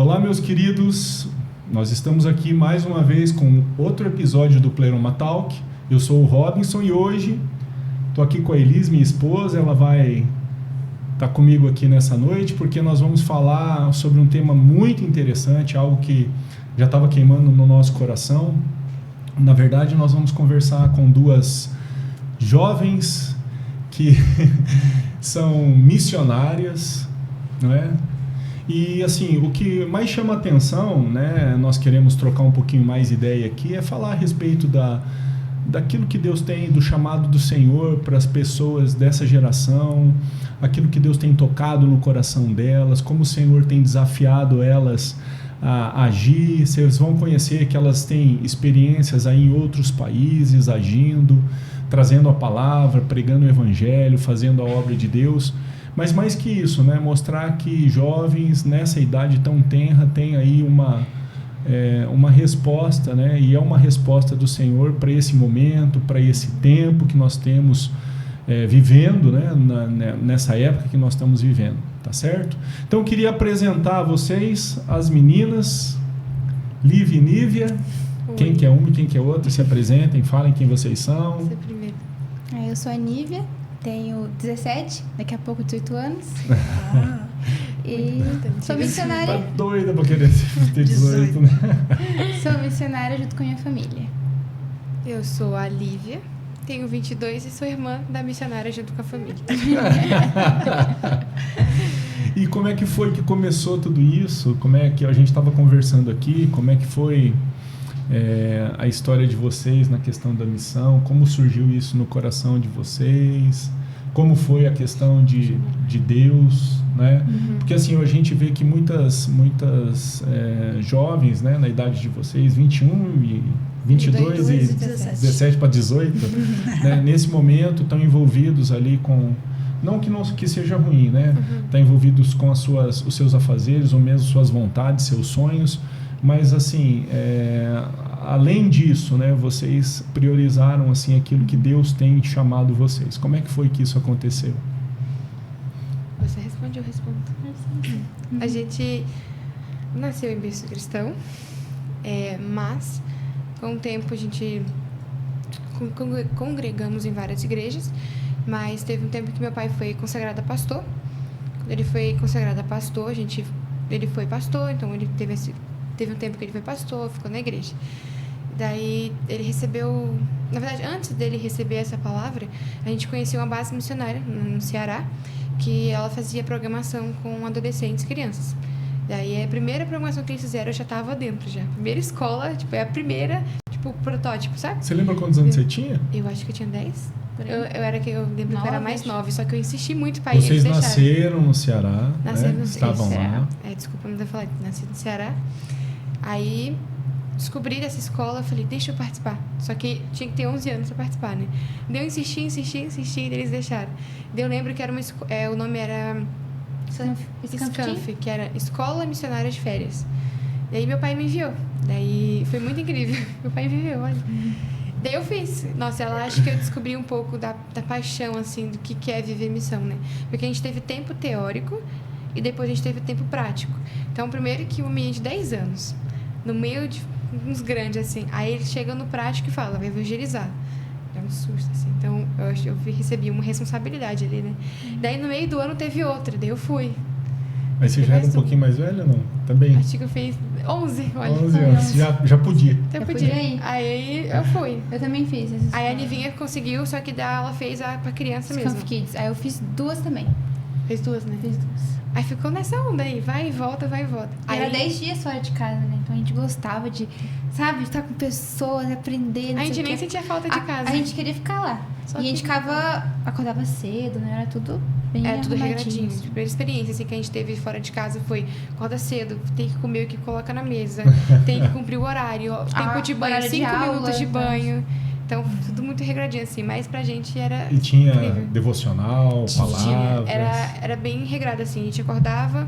Olá, meus queridos, nós estamos aqui mais uma vez com outro episódio do Pleroma Talk. Eu sou o Robinson e hoje estou aqui com a Elis, minha esposa. Ela vai estar comigo aqui nessa noite porque nós vamos falar sobre um tema muito interessante, algo que já estava queimando no nosso coração. Na verdade, nós vamos conversar com duas jovens que são missionárias, não é? E assim, o que mais chama atenção, né, nós queremos trocar um pouquinho mais ideia aqui, é falar a respeito daquilo que Deus tem, do chamado do Senhor para as pessoas dessa geração, aquilo que Deus tem tocado no coração delas, como o Senhor tem desafiado elas a agir. Vocês vão conhecer que elas têm experiências aí em outros países, agindo, trazendo a palavra, pregando o evangelho, fazendo a obra de Deus. Mas mais que isso, né, mostrar que jovens nessa idade tão tenra têm aí uma resposta, né, e é uma resposta do Senhor para esse momento, para esse tempo que nós temos vivendo, né, nessa época que nós estamos vivendo, tá certo? Então eu queria apresentar a vocês as meninas, Lívia e Nívia. Oi. Quem que é uma e quem que é outra, se apresentem, falem quem vocês são. Você primeiro. Eu sou a Nívia. Tenho 17, daqui a pouco 18 anos. E sou missionária. Tá doida pra querer ter 18, né? Sou missionária junto com a minha família. Eu sou a Lívia, tenho 22 e sou irmã da missionária junto com a família. E como é que foi que começou tudo isso? Como é que a gente estava conversando aqui? Como é que foi a história de vocês na questão da missão? Como surgiu isso no coração de vocês? Como foi a questão de Deus, né? Uhum. Porque assim, a gente vê que muitas jovens, né, na idade de vocês, 21 e 22 e 17 para 18, né, nesse momento estão envolvidos ali com... Não que seja ruim, né? Tá envolvidos com os seus afazeres, ou mesmo suas vontades, seus sonhos. Mas assim, além disso, né, vocês priorizaram assim aquilo que Deus tem chamado vocês. Como é que foi que isso aconteceu? Você responde, eu respondo. A gente nasceu em berço cristão, mas com o tempo a gente congregamos em várias igrejas, mas teve um tempo que meu pai foi consagrado a pastor. Quando ele foi consagrado a pastor, ele foi pastor, então ele teve um tempo que ele foi pastor, ficou na igreja. Daí ele recebeu... Na verdade, antes dele receber essa palavra, a gente conheceu uma base missionária no Ceará, que ela fazia programação com adolescentes e crianças. Daí a primeira programação que eles fizeram, eu já estava dentro já. A primeira escola, é a primeira, protótipo, sabe? Você lembra quantos anos você tinha? Eu acho que eu tinha 10. Eu lembro que eu era mais 9, só que eu insisti muito para ir. Vocês nasceram no Ceará, nasceram né? Estavam lá. Desculpa, não devo falar, nasci no Ceará. Aí descobri dessa escola, falei, deixa eu participar. Só que tinha que ter 11 anos para participar, né? Daí eu insisti, e eles deixaram. Daí eu lembro que era o nome era SCANF, que era Escola Missionária de Férias. Daí meu pai me enviou. Daí foi muito incrível. Meu pai me enviou, olha. Daí eu fiz. Nossa, ela acha que eu descobri um pouco da paixão, assim, do que é viver missão, né? Porque a gente teve tempo teórico e depois a gente teve tempo prático. Então, primeiro que um menino de 10 anos, no meio de uns grandes, assim, aí ele chega no prático e fala, vai evangelizar. É um susto, assim. Então, eu recebi uma responsabilidade ali, né? Daí, no meio do ano, teve outra. Daí eu fui. Mas você já era um pouquinho mais velha, não? Também? Acho que eu fiz 11, olha. 11 anos, já podia. Já podia. Aí eu fui. Eu também fiz. Aí a Nivinha conseguiu, só que ela fez pra criança mesmo. SCANF Kids. Aí eu fiz 2 também. Fez 2, né? Fiz 2. Aí ficou nessa onda aí, vai e volta, vai e volta. Aí era 10 dias fora de casa, né? Então a gente gostava de, sabe, estar com pessoas, aprender. A gente nem sentia falta de casa. A gente queria ficar lá. Só e a gente acordava cedo, né? Era tudo bem tudo regradinho. A primeira experiência assim, que a gente teve fora de casa foi acorda cedo, tem que comer o que coloca na mesa, tem que cumprir o horário, tempo de banho, 5 minutos de banho. Então, tudo muito regradinho, assim, mas pra gente era E tinha incrível. Devocional, palavras? Era bem regrado, assim, a gente acordava,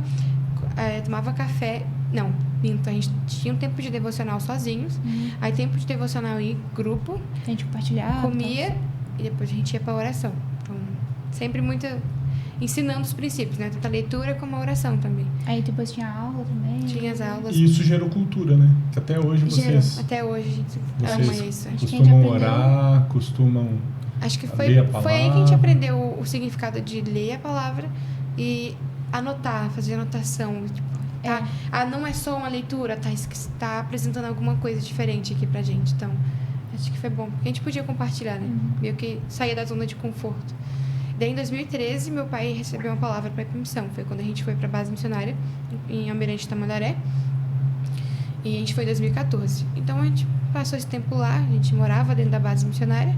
tomava café, não, minto, a gente tinha um tempo de devocional sozinhos, aí tempo de devocional em grupo, a gente compartilhava, comia, e depois a gente ia pra oração. Então, sempre muito ensinando os princípios, né? Tanto a leitura como a oração também. Aí depois tinha aula também. Tinha as aulas. E isso gerou cultura, né? Que até hoje vocês Até hoje a gente ama isso. costumam orar, costumam Acho que ler a palavra. Foi aí que a gente aprendeu o significado de ler a palavra e anotar, fazer anotação. Tipo, tá? Não é só uma leitura, tá apresentando alguma coisa diferente aqui pra gente. Então, acho que foi bom. Porque a gente podia compartilhar, né? Meio que sair da zona de conforto. Daí, em 2013, meu pai recebeu uma palavra para ir pra missão. Foi quando a gente foi pra base missionária, em Almirante Tamandaré. E a gente foi em 2014. Então, a gente passou esse tempo lá, a gente morava dentro da base missionária.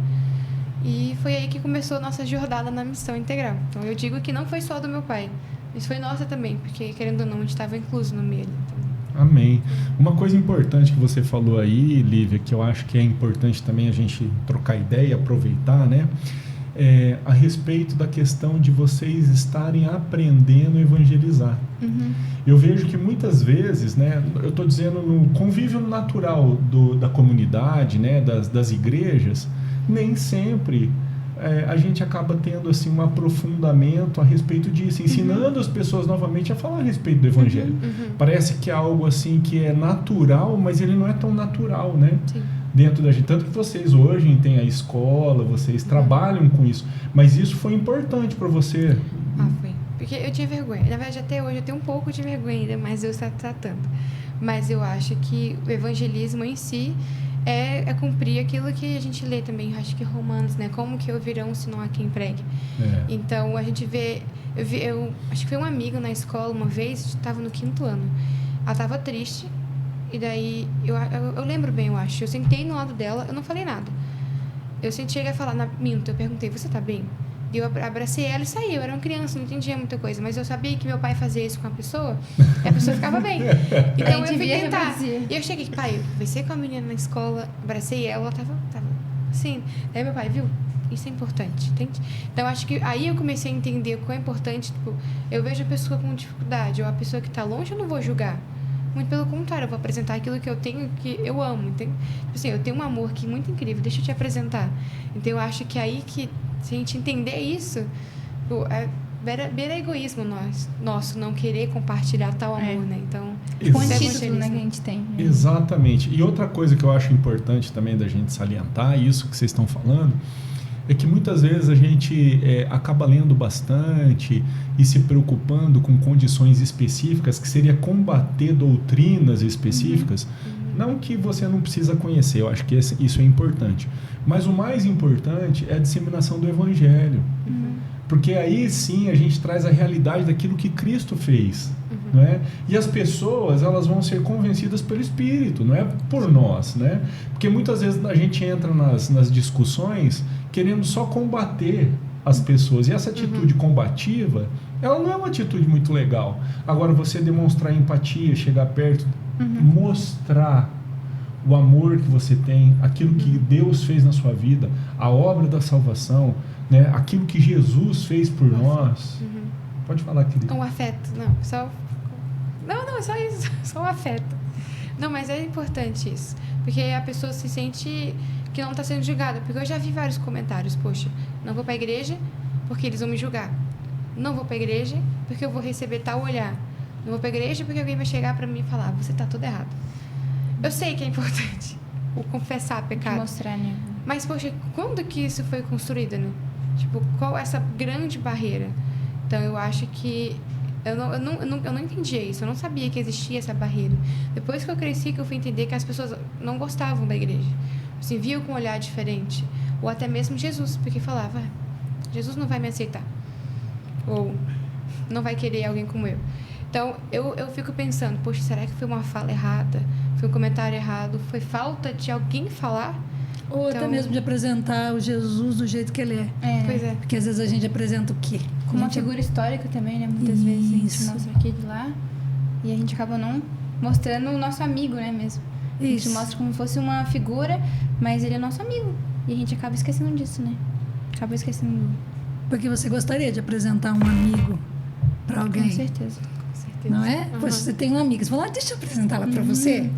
E foi aí que começou a nossa jornada na missão integral. Então, eu digo que não foi só do meu pai. Isso foi nossa também, porque, querendo ou não, a gente estava incluso no meio. Então... Amém. Uma coisa importante que você falou aí, Lívia, que eu acho que é importante também a gente trocar ideia e aproveitar, né? A respeito da questão de vocês estarem aprendendo a evangelizar. Eu vejo que muitas vezes, né, eu estou dizendo no convívio natural da comunidade, né, das igrejas, nem sempre a gente acaba tendo assim, um aprofundamento a respeito disso, ensinando as pessoas novamente a falar a respeito do evangelho. Parece que é algo assim que é natural, mas ele não é tão natural, né? Sim. Dentro da gente. Tanto que vocês hoje têm a escola, vocês trabalham com isso, mas isso foi importante para você? Foi. Porque eu tinha vergonha. Na verdade, até hoje eu tenho um pouco de vergonha ainda, mas eu estou tratando. Mas eu acho que o evangelismo em si é cumprir aquilo que a gente lê também, eu acho que Romanos, né? Como que ouvirão se não há quem pregue? Então, a gente vê... Eu acho que foi um amigo na escola uma vez, estava no 5º ano. Ela estava triste, e daí... Eu lembro bem, eu acho. Eu sentei no lado dela, eu não falei nada. Eu cheguei a falar, minto, eu perguntei, você tá bem? E eu abracei ela e saí. Eu era uma criança, não entendia muita coisa. Mas eu sabia que meu pai fazia isso com a pessoa e a pessoa ficava bem. Então eu fui tentar. E eu cheguei, pai, eu conversei com a menina na escola, abracei ela tava assim. Daí meu pai, viu? Isso é importante, entende? Então acho que aí eu comecei a entender o quão é importante. Tipo, eu vejo a pessoa com dificuldade ou a pessoa que está longe, eu não vou julgar. Muito pelo contrário, eu vou apresentar aquilo que eu tenho, que eu amo, entende? Tipo assim, eu tenho um amor aqui muito incrível, deixa eu te apresentar. Então eu acho que aí que, se a gente entender isso, beira egoísmo nosso não querer compartilhar tal amor, né? Então, com o título, né, que a gente tem. Né? Exatamente. E outra coisa que eu acho importante também da gente salientar, isso que vocês estão falando, é que muitas vezes a gente acaba lendo bastante e se preocupando com condições específicas, que seria combater doutrinas específicas. Não que você não precisa conhecer, eu acho que isso é importante. Mas o mais importante é a disseminação do Evangelho. Porque aí sim a gente traz a realidade daquilo que Cristo fez. Não é? E as pessoas, elas vão ser convencidas pelo Espírito, não é por nós, né? Porque muitas vezes a gente entra nas discussões querendo só combater as pessoas. E essa atitude combativa, ela não é uma atitude muito legal. Agora, você demonstrar empatia, chegar perto, mostrar o amor que você tem, aquilo que Deus fez na sua vida, a obra da salvação, né? Aquilo que Jesus fez por nós. Pode falar, querida. Um afeto, Não, é só isso, só um afeto. Não, mas é importante isso, porque a pessoa se sente que não está sendo julgada, porque eu já vi vários comentários, poxa, não vou para a igreja porque eles vão me julgar, não vou para a igreja porque eu vou receber tal olhar, não vou para a igreja porque alguém vai chegar para mim e falar, você está tudo errado. Eu sei que é importante o confessar pecado, mostrar, né? Mas, poxa, quando que isso foi construído, né? Tipo, qual essa grande barreira? Então, eu acho que eu não entendia isso, eu não sabia que existia essa barreira. Depois que eu cresci, que eu fui entender que as pessoas não gostavam da igreja, assim, viam com um olhar diferente, ou até mesmo Jesus, porque falava, Jesus não vai me aceitar, ou não vai querer alguém como eu. Então, eu fico pensando, poxa, será que foi uma fala errada? Foi um comentário errado? Foi falta de alguém falar? Ou até mesmo de apresentar o Jesus do jeito que ele é. Pois é. Porque às vezes a gente apresenta o quê? Como uma figura histórica também, né? Muitas vezes a gente mostra aqui de lá e a gente acaba não mostrando o nosso amigo, né, mesmo. A gente mostra como se fosse uma figura, mas ele é nosso amigo. E a gente acaba esquecendo disso, né? Acaba esquecendo. Porque você gostaria de apresentar um amigo para alguém. Com certeza. Não é? Poxa, você tem uma amiga, você fala, deixa eu apresentar ela para você.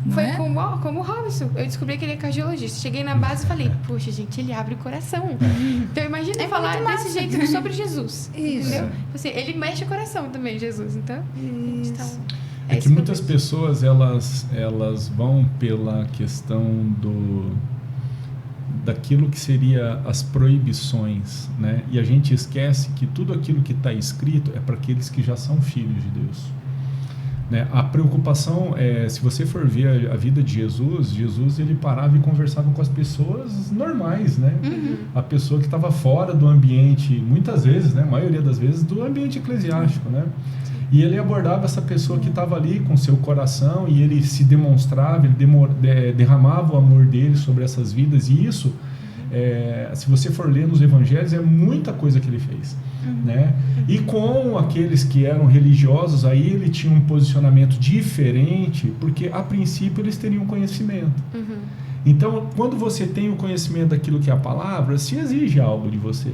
não Foi é? como o Robson. Eu descobri que ele é cardiologista. Cheguei na base e falei, poxa, gente, ele abre o coração. Então imagina falar muito desse massa. jeito sobre Jesus. Isso. Entendeu? Assim, ele mexe o coração também, Jesus. Então, Isso. É que isso eu muitas vejo. pessoas elas vão pela questão daquilo que seria as proibições, né? E a gente esquece que tudo aquilo que está escrito é para aqueles que já são filhos de Deus, né? A preocupação é, se você for ver a vida de Jesus ele parava e conversava com as pessoas normais, né? A pessoa que estava fora do ambiente, muitas vezes, né? A maioria das vezes, do ambiente eclesiástico, né? E ele abordava essa pessoa que estava ali com seu coração e ele se demonstrava, ele derramava o amor dele sobre essas vidas. E isso, se você for ler nos evangelhos, é muita coisa que ele fez, né? E com aqueles que eram religiosos, aí ele tinha um posicionamento diferente, porque a princípio eles teriam conhecimento. Então, quando você tem o conhecimento daquilo que é a palavra, se exige algo de você.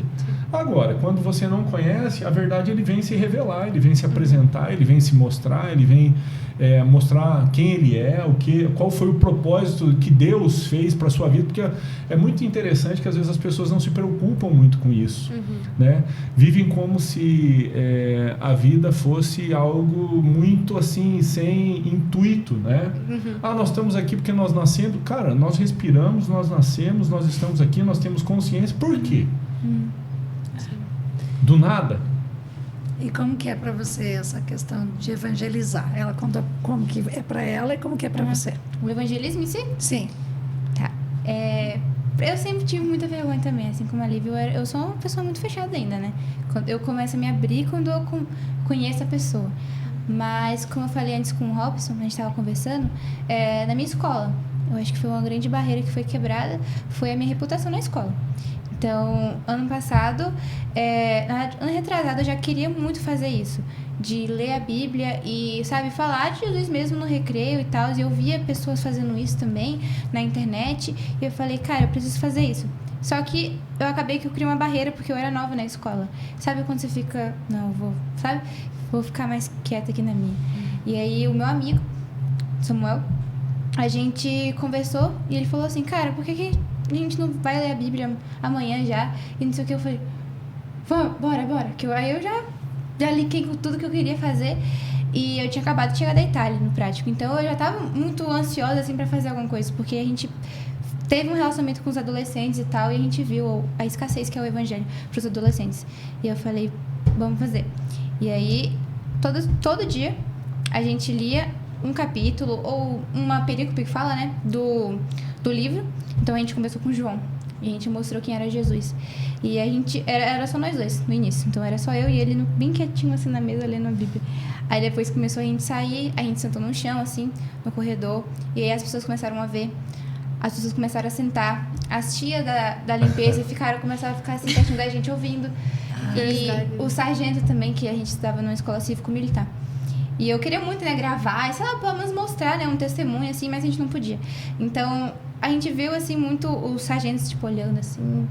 Agora, quando você não conhece, a verdade ele vem se revelar, ele vem se apresentar, ele vem se mostrar, ele vem mostrar quem ele é, qual foi o propósito que Deus fez para a sua vida, porque é muito interessante que às vezes as pessoas não se preocupam muito com isso, né? Vivem como se a vida fosse algo muito assim, sem intuito, né? Nós estamos aqui porque nós nascemos, cara, nós respiramos, nós nascemos, nós estamos aqui, nós temos consciência, por quê? Do nada. E como que é para você essa questão de evangelizar? Ela conta como que é para ela e como que é para você. O evangelismo em si? Sim. Tá. Eu sempre tive muita vergonha também, assim como a Lívia. Eu sou uma pessoa muito fechada ainda, né? Eu começo a me abrir quando eu conheço a pessoa. Mas, como eu falei antes com o Robson, a gente estava conversando, na minha escola, eu acho que foi uma grande barreira que foi quebrada, foi a minha reputação na escola. Então, ano passado, ano retrasado, eu já queria muito fazer isso, de ler a Bíblia e, sabe, falar de Jesus mesmo no recreio e tal. E eu via pessoas fazendo isso também na internet. E eu falei, cara, eu preciso fazer isso. Só que eu acabei que eu criei uma barreira porque eu era nova na escola. Sabe quando você fica, não, vou ficar mais quieta aqui na minha. E aí o meu amigo, Samuel, a gente conversou e ele falou assim, cara, por que a gente não vai ler a Bíblia amanhã já? E não sei o que. Eu falei, vamos, bora. Aí eu já liquei com tudo que eu queria fazer. E eu tinha acabado de chegar da Itália, no prático. Então eu já tava muito ansiosa, assim, pra fazer alguma coisa. Porque a gente teve um relacionamento com os adolescentes e tal. E a gente viu a escassez que é o evangelho pros adolescentes. E eu falei, vamos fazer. E aí, todo dia, a gente lia um capítulo ou uma perícope que fala, né, do livro. Então a gente começou com João e a gente mostrou quem era Jesus. E a gente era só nós dois no início. Então era só eu e ele bem quietinho assim na mesa lendo a Bíblia. Aí depois começou a gente sair, a gente sentou no chão assim, no corredor, e aí as pessoas começaram a ver. As pessoas começaram a sentar. As tias da limpeza começaram a ficar assim pertinho da gente ouvindo. E o sargento também, que a gente estava numa escola cívico-militar. E eu queria muito, né, gravar, e sei lá, pelo menos mostrar, né, um testemunho, assim, mas a gente não podia. Então, a gente viu, assim, muito os sargentos, tipo, olhando, assim,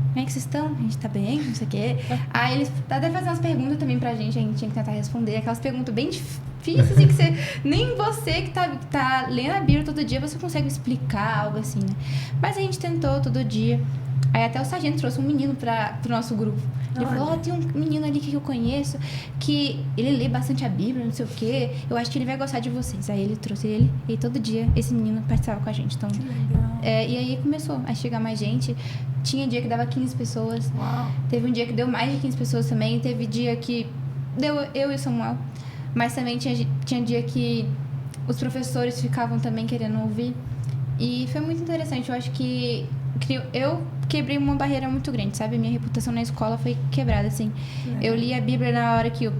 como é que vocês estão? A gente tá bem, não sei o quê. Aí eles até faziam umas perguntas também pra gente, a gente tinha que tentar responder, aquelas perguntas bem difíceis, assim, que nem você que tá lendo a Bíblia todo dia, você consegue explicar algo assim, né? Mas a gente tentou todo dia. Aí até o sargento trouxe um menino pro nosso grupo. Ele falou, tem um menino ali que eu conheço, que ele lê bastante a Bíblia, não sei o quê. Eu acho que ele vai gostar de vocês. Aí ele trouxe ele e todo dia esse menino participava com a gente. Então, Que legal. e aí começou a chegar mais gente. Tinha dia que dava 15 pessoas. Uau. Teve um dia que deu mais de 15 pessoas também. Teve dia que deu eu e o Samuel. Mas também tinha dia que os professores ficavam também querendo ouvir. E foi muito interessante. Eu acho que eu quebrei uma barreira muito grande, sabe? Minha reputação na escola foi quebrada, assim. Eu li a Bíblia na hora que o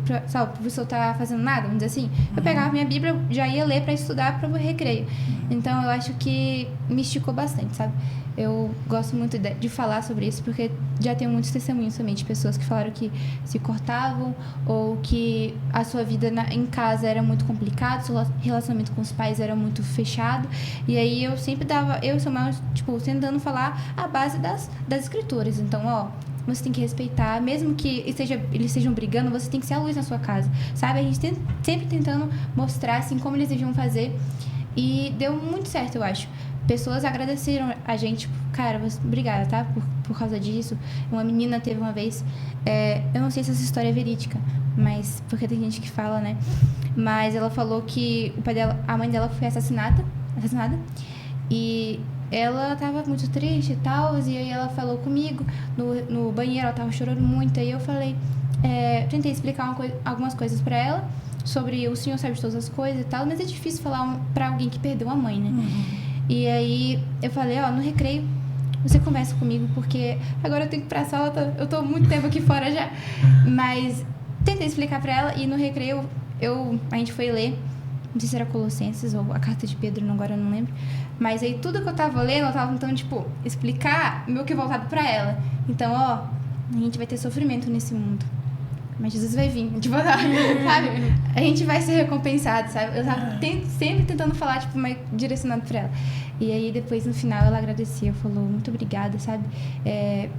professor tá fazendo nada, vamos dizer assim. Eu pegava minha Bíblia, já ia ler para estudar para o recreio. Então, eu acho que me esticou bastante, sabe? Eu gosto muito de falar sobre isso, porque já tenho muitos testemunhos também de pessoas que falaram que se cortavam ou que a sua vida em casa era muito complicada, seu relacionamento com os pais era muito fechado. E aí eu sempre eu e Samuel, tipo, tentando falar a base das escrituras. Então, você tem que respeitar, mesmo que eles estejam brigando, você tem que ser a luz na sua casa, sabe? A gente sempre tentando mostrar, assim, como eles deviam fazer. E deu muito certo, eu acho. Pessoas agradeceram a gente, cara, obrigada, tá? Por causa disso. Uma menina teve uma vez, eu não sei se essa história é verídica, mas porque tem gente que fala, né? Mas ela falou que a mãe dela foi assassinada, e ela tava muito triste e tal, e aí ela falou comigo no banheiro, ela tava chorando muito, aí eu falei, tentei explicar algumas coisas pra ela, sobre o Senhor sabe de todas as coisas e tal, mas é difícil falar pra alguém que perdeu a mãe, né? E aí eu falei, no recreio, você conversa comigo, porque agora eu tenho que ir pra sala, eu tô muito tempo aqui fora já. Mas tentei explicar pra ela, e no recreio a gente foi ler, não sei se era Colossenses ou a Carta de Pedro, agora eu não lembro. Mas aí tudo que eu tava lendo, eu tava tentando, explicar meio que voltado pra ela. Então, a gente vai ter sofrimento nesse mundo, mas Jesus vai vir, sabe? A gente vai ser recompensado, sabe? Eu tava sempre tentando falar, mais direcionado pra ela. E aí, depois, no final, ela agradecia, falou, muito obrigada, sabe?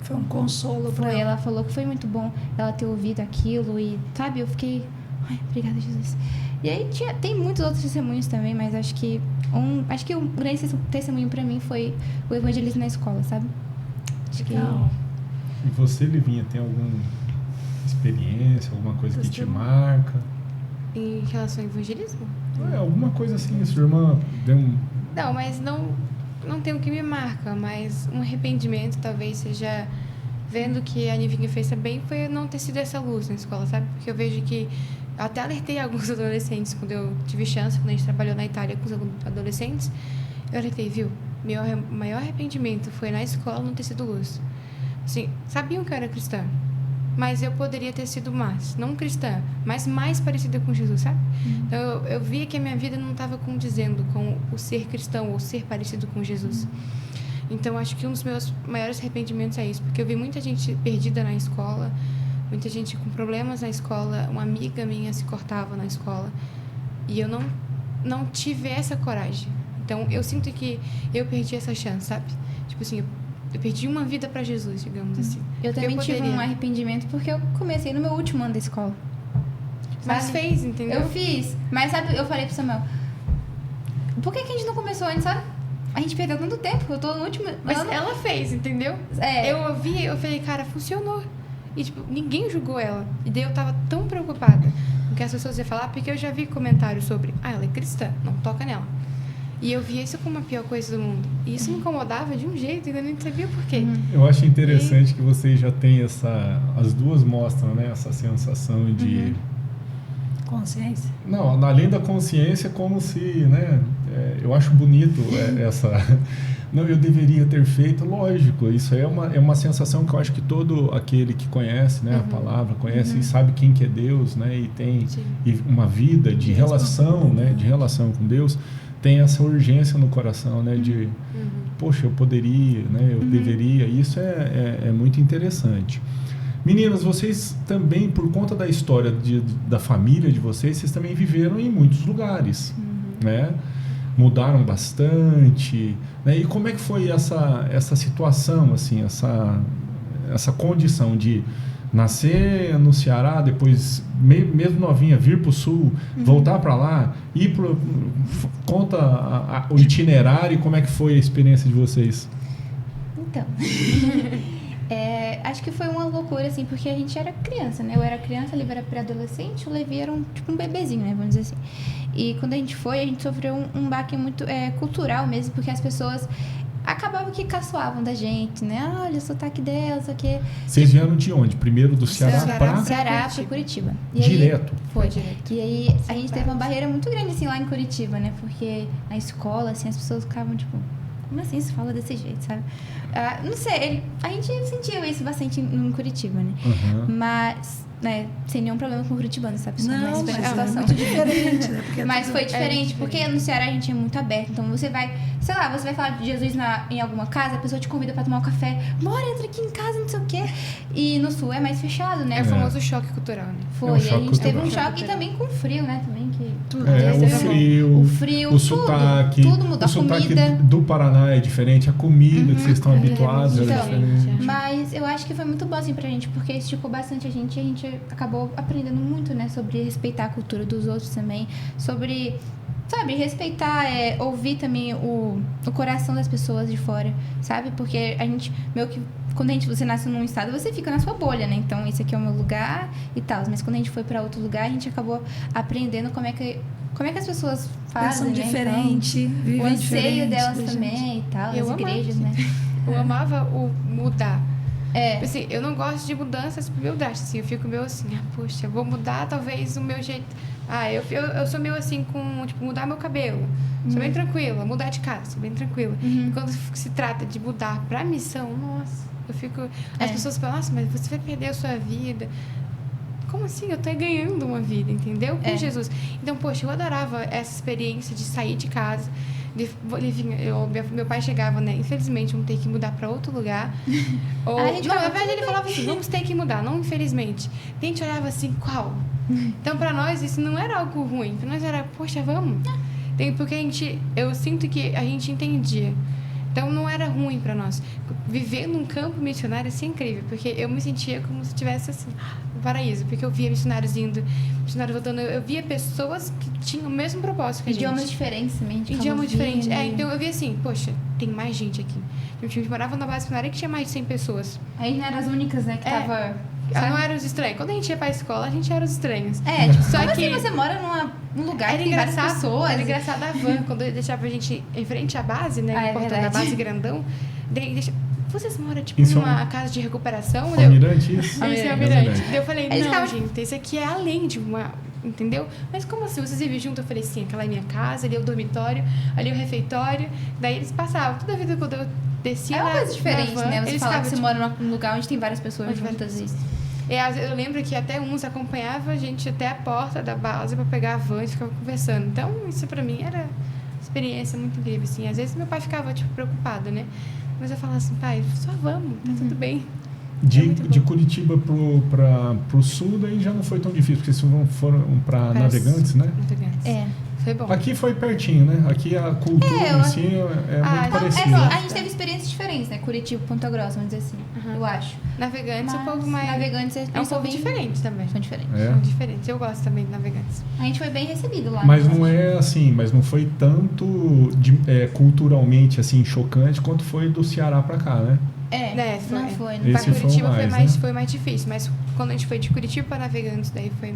Foi um consolo pra ela. Ela falou que foi muito bom ela ter ouvido aquilo e, sabe? Eu fiquei, obrigada, Jesus. E aí, tem muitos outros testemunhos também, mas acho que o grande testemunho pra mim foi o evangelismo na escola, sabe? Acho que... E você, Livinha, tem alguma experiência, alguma coisa que te marca? Em relação ao evangelismo? Alguma coisa assim, sua irmã deu um... Não, mas não tem o que me marca, mas um arrependimento talvez seja vendo que a Nivinha fez também, foi não ter sido essa luz na escola, sabe? Porque eu vejo que eu até alertei alguns adolescentes quando eu tive chance, quando a gente trabalhou na Itália com os adolescentes, eu alertei, viu? Meu maior arrependimento foi na escola não ter sido luz. Assim, sabiam que eu era cristã, mas eu poderia ter sido não cristã, mas mais parecida com Jesus, sabe? Então eu via que a minha vida não estava condizendo com o ser cristão ou ser parecido com Jesus. Então acho que um dos meus maiores arrependimentos é isso, porque eu vi muita gente perdida na escola, muita gente com problemas na escola, uma amiga minha se cortava na escola, e eu não tive essa coragem. Então eu sinto que eu perdi essa chance, sabe? Eu perdi uma vida para Jesus, digamos assim. Eu também tive um arrependimento porque eu comecei no meu último ano da escola. Mas fez, entendeu? Eu fiz. Mas sabe, eu falei pro Samuel, por que a gente não começou antes, sabe? A gente perdeu tanto tempo, eu tô no último Mas ano. ela fez, entendeu? Eu ouvi, eu falei, cara, funcionou. E, ninguém julgou ela. E daí eu tava tão preocupada com o que as pessoas iam falar, porque eu já vi comentários sobre, ela é cristã, não toca nela. E eu via isso como a pior coisa do mundo. E isso me incomodava de um jeito, e eu nem sabia por quê. Eu acho interessante que vocês já têm as duas mostram, né, essa sensação de... Consciência? Não, além da consciência, como se, né, eu acho bonito essa... Não, eu deveria ter feito, lógico, isso é uma sensação que eu acho que todo aquele que conhece, né, a palavra, conhece e sabe quem que é Deus, né, e tem uma vida de relação, né, de relação com Deus, tem essa urgência no coração, né, de, poxa, eu poderia, né, eu deveria, isso é muito interessante. Meninas, vocês também, por conta da história da família de vocês também viveram em muitos lugares, né, mudaram bastante, né, e como é que foi essa situação, assim, essa condição de nascer no Ceará, depois, mesmo novinha, vir para o Sul, voltar para lá, conta o itinerário e como é que foi a experiência de vocês? Então, acho que foi uma loucura, assim, porque a gente era criança, né? Eu era criança, o Levi era pré-adolescente, o Levi era um bebezinho, né? Vamos dizer assim. E quando a gente sofreu um baque muito cultural mesmo, porque as pessoas acabavam que caçoavam da gente, né? Olha o sotaque dela, só que... Vocês vieram de onde? Primeiro do Ceará para... Ceará para Curitiba. E direto? Foi direto. E aí a gente teve uma barreira muito grande, assim, lá em Curitiba, né? Porque na escola, assim, as pessoas ficavam, tipo... Como assim se fala desse jeito, sabe? Não sei, a gente sentiu isso bastante em Curitiba, né? Mas... né, sem nenhum problema com o curitibano, sabe? Não, mas é muito diferente, né? Porque mas foi diferente, porque no Ceará a gente é muito aberto. Então você vai, sei lá, você vai falar de Jesus em alguma casa, a pessoa te convida pra tomar um café. Bora, entra aqui em casa, não sei o quê. E no Sul é mais fechado, né? É o famoso choque cultural, né? Foi, e a gente teve um choque também com o frio, né? Também que... o frio, o sotaque. Tudo mudou, a comida. Sotaque do Paraná é diferente, a comida que vocês estão habituados é diferente. Mas eu acho que foi muito bom, assim, pra gente, porque esticou bastante a gente acabou aprendendo muito, né, sobre respeitar a cultura dos outros também, sobre sabe, respeitar, ouvir também o coração das pessoas de fora, sabe? Porque a gente, meio que, quando você nasce num estado, você fica na sua bolha, né? Então, esse aqui é o meu lugar e tal. Mas quando a gente foi pra outro lugar, a gente acabou aprendendo como é que as pessoas fazem, São né? diferentes, Então, vivem o anseio diferente, delas gente. também e tal, Eu as igrejas, né? Eu amava o mudar. É. Assim, eu não gosto de mudanças meio drásticas, assim, eu fico meio assim, poxa, eu vou mudar talvez o meu jeito. Eu sou meio assim com, tipo, mudar meu cabelo. Sou bem tranquila, mudar de casa, sou bem tranquila. E quando se trata de mudar pra missão, nossa, eu fico... As pessoas falam, nossa, mas você vai perder a sua vida. Como assim? Eu tô ganhando uma vida, entendeu? Com Jesus. Então, poxa, eu adorava essa experiência de sair de casa. Meu pai chegava, né? Infelizmente, vamos ter que mudar pra outro lugar. Ou, A gente não, na falava, verdade, ele falava assim, vamos ter que mudar, não infelizmente. E a gente olhava assim, qual? Então, pra nós, isso não era algo ruim. Pra nós era, poxa, vamos. Porque eu sinto que a gente entendia. Então, não era ruim pra nós. Viver num campo missionário, assim, é incrível. Porque eu me sentia como se estivesse, assim, no paraíso. Porque eu via missionários indo, missionários voltando. Eu via pessoas que tinham o mesmo propósito que a gente. Idiomas diferentes também. Idiomas diferentes. Então, eu via assim, poxa, tem mais gente aqui. A gente morava na base missionária que tinha mais de 100 pessoas. A gente não era as únicas, né, que tava... Não eram os estranhos. Quando a gente ia pra escola, a gente era os estranhos. Tipo, Só como que assim você mora num lugar era que tem várias engraçado, pessoas? era engraçado a van, quando ele deixava a gente em frente à base, né? É O portão da verdade. base grandão. Daí vocês moram, tipo, Isso numa casa de recuperação? Almirante, isso? Isso é Almirante. Almirante. Daí eu falei, Eles não, ficavam- gente, esse aqui é além de uma... Entendeu? Mas como assim? Vocês vivem junto? Eu falei, sim, aquela é minha casa, ali é o dormitório, ali é o refeitório. Daí eles passavam. Toda vida quando eu descia É uma na- coisa diferente, na van, né? Você eles falar que ficavam, você mora num lugar onde tem várias pessoas Onde juntas. várias Isso. Eu lembro que até uns acompanhavam a gente até a porta da base pra pegar a van e ficavam conversando. Então, isso pra mim era uma experiência muito incrível, assim. Às vezes meu pai ficava, tipo, preocupado, né? Mas eu falava assim, pai, só vamos, tá tudo bem. De Curitiba pro sul, daí já não foi tão difícil, porque vocês foram para Navegantes, né? Navegantes. Foi bom. Aqui foi pertinho, né? Aqui a cultura em si é muito parecida. A gente teve experiências diferentes, né? Curitiba, Ponta Grossa, vamos dizer assim. Eu acho. Navegantes é um Mas pouco mais... Navegantes é um pouco diferente também. São diferentes. É. São diferentes. Eu gosto também de Navegantes. A gente foi bem recebido lá. Mas não é assim, mas não foi tanto culturalmente assim chocante quanto foi do Ceará pra cá, né? Foi. Não foi. Esse Pra foi Curitiba mais, né? foi mais difícil, mas quando a gente foi de Curitiba para Navegantes, daí foi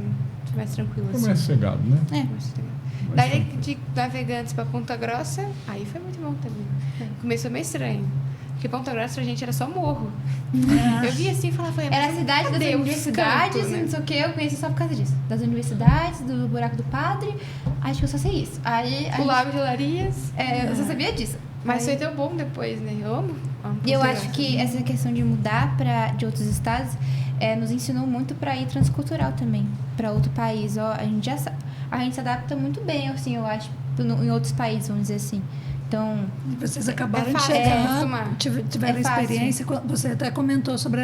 mais tranquilo. Foi assim. mais sossegado, né? Mais sossegado. Daí de Navegantes para Ponta Grossa, aí foi muito bom também. Começou meio estranho. Porque Ponta Grossa pra gente era só morro. Eu via assim e falava, Era a cidade das universidades, canto, né? não sei o que, eu conheci só por causa disso. Das universidades, do buraco do padre, acho que eu só sei isso. Aí, O Lago de Olarias. eu só sabia disso. Mas Aí- foi tão bom depois, né? Eu amo E eu Ponta acho Grossa. que essa questão de mudar de outros estados nos ensinou muito para ir transcultural também, para outro país. Ó, a gente se adapta muito bem, assim, eu acho, em outros países, vamos dizer assim. Então, E vocês acabaram de fácil chegar, acostumar. tiveram É fácil. experiência. Você até comentou sobre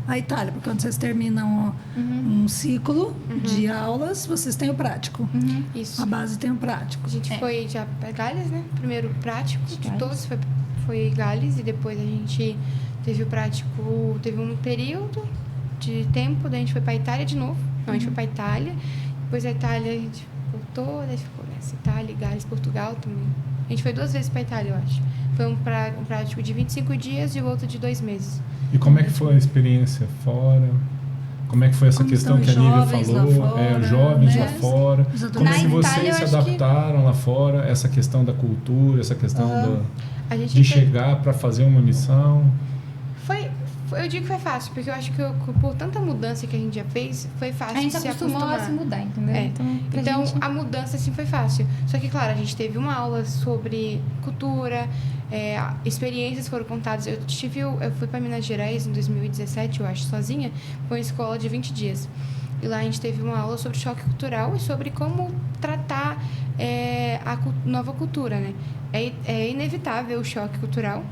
a Itália, porque quando vocês terminam um ciclo de aulas, vocês têm o prático. Isso. A base tem o prático. A gente foi já para Gales, né? Primeiro o prático de Gales. todos foi Gales e depois a gente teve o prático, teve um período de tempo, daí a gente foi para Itália de novo. Não, a gente foi para Itália, depois a Itália a gente voltou, daí ficou nessa Itália, Gales, Portugal também. A gente foi 2 vezes para Itália, eu acho. Foi um prático de 25 dias e o outro de 2 meses. E como é que foi a experiência fora? Como é que foi essa Como questão que a estão Nívia os jovens lá falou? fora, Os jovens né? lá fora. Os Como é que Na Itália, vocês eu se acho que- adaptaram lá fora? Essa questão da cultura, essa questão A gente de fez- chegar para fazer uma missão. Eu digo que foi fácil, porque eu acho que por tanta mudança que a gente já fez, foi fácil a gente de se se acostumou acostumar. a se mudar, entendeu? É. pra Então, gente- a mudança, assim, foi fácil. Só que, claro, a gente teve uma aula sobre cultura, experiências foram contadas. Eu fui para Minas Gerais em 2017, eu acho, sozinha, com uma escola de 20 dias. E lá a gente teve uma aula sobre choque cultural e sobre como tratar nova cultura, né? É inevitável o choque cultural,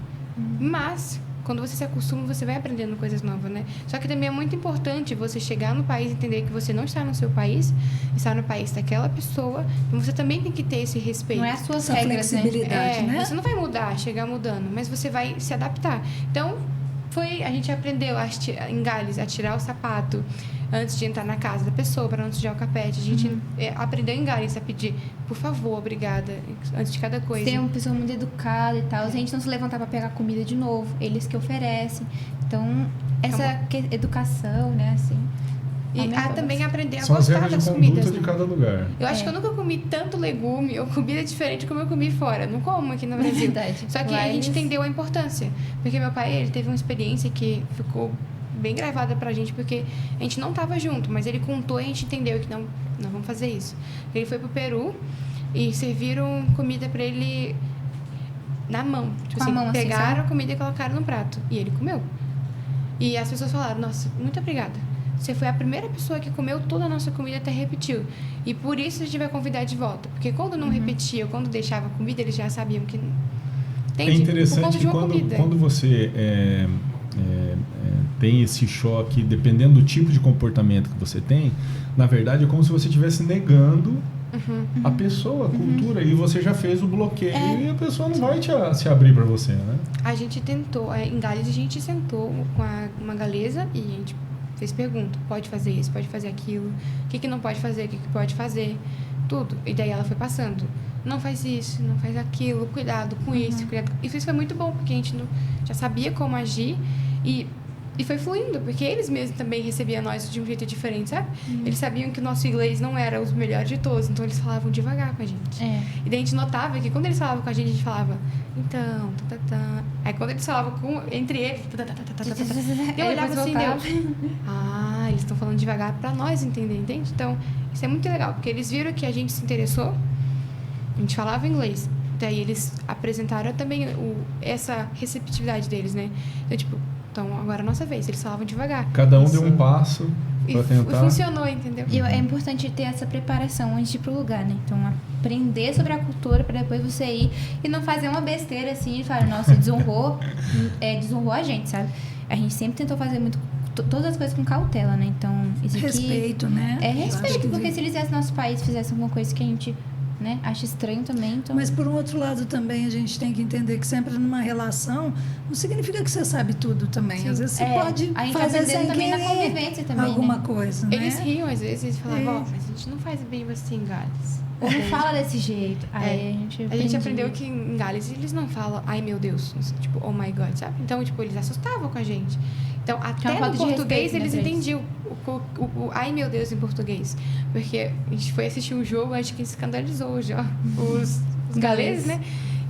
mas quando você se acostuma, você vai aprendendo coisas novas, né? Só que também é muito importante você chegar no país e entender que você não está no seu país, está no país daquela pessoa, então você também tem que ter esse respeito. Não é as suas Essa regras, né? flexibilidade, né? Você não vai mudar, chegar mudando, mas você vai se adaptar. Então, a gente aprendeu em Gales a tirar o sapato, antes de entrar na casa da pessoa, para não sujar o carpete. A gente aprendeu em Gales a pedir, por favor, obrigada, antes de cada coisa. Ser uma pessoa muito educada e tal. A gente não se levantar para pegar comida de novo. Eles que oferecem. Então, essa educação, né, assim... E também aprender a São as gostar regras das de conduta comidas, de né? cada lugar. Eu acho que eu nunca comi tanto legume ou comida diferente como eu comi fora. Não como aqui no Brasil. Verdade. Só que a gente entendeu a importância. Porque meu pai, ele teve uma experiência que ficou bem gravada pra gente, porque a gente não tava junto, mas ele contou e a gente entendeu que não vamos fazer isso. Ele foi pro Peru e serviram comida pra ele na mão. Tipo assim, mão, pegaram assim, a comida e colocaram no prato. E ele comeu. E as pessoas falaram, nossa, muito obrigada. Você foi a primeira pessoa que comeu toda a nossa comida até repetiu. E por isso a gente vai convidar de volta. Porque quando não repetia, quando deixava comida, eles já sabiam que... Entende? É interessante Por conta de que uma quando você tem esse choque, dependendo do tipo de comportamento que você tem, na verdade é como se você estivesse negando a pessoa, a cultura, e você já fez o bloqueio e a pessoa não vai se abrir para você, né? A gente tentou, em Gales a gente sentou com uma galesa e a gente fez pergunta, pode fazer isso, pode fazer aquilo, o que não pode fazer, o que pode fazer, tudo. E daí ela foi passando, não faz isso, não faz aquilo, cuidado com isso, cuidado. Isso foi muito bom, porque a gente já sabia como agir e foi fluindo, porque eles mesmos também recebiam nós de um jeito diferente, sabe? Eles sabiam que o nosso inglês não era os melhores de todos, então eles falavam devagar com a gente. E daí a gente notava que quando eles falavam com a gente falava, então, Aí quando eles falavam entre eles, eu olhava assim, eles estão falando devagar pra nós entender, entende? Então, isso é muito legal, porque eles viram que a gente se interessou, a gente falava inglês, daí eles apresentaram também essa receptividade deles, né? Então, tipo, agora é a nossa vez. Eles falavam devagar. Cada um deu um passo para tentar. E funcionou, entendeu? E é importante ter essa preparação antes de ir pro lugar, né? Então, aprender sobre a cultura para depois você ir e não fazer uma besteira assim e falar, nossa, desonrou a gente, sabe? A gente sempre tentou fazer todas as coisas com cautela, né? Então, isso aqui... Respeito, né? É respeito, porque se eles viessem no nosso país e fizessem alguma coisa que a gente... né? Acho estranho também, então... Mas por um outro lado também a gente tem que entender que sempre numa relação não significa que você sabe tudo também. Às vezes você pode a gente fazer sem também na querer convivência também, alguma né? coisa, né? Eles riam às vezes, eles falavam, mas a gente não faz bem assim em Gales. Ou não fala desse jeito. Aí a gente aprendeu que em Gales eles não falam, ai meu Deus, tipo, oh my God, sabe? Então, tipo, eles assustavam com a gente. Então, até no português eles entendiam o ai meu Deus em português. Porque a gente foi assistir um jogo, acho que escandalizou já os galeses, né?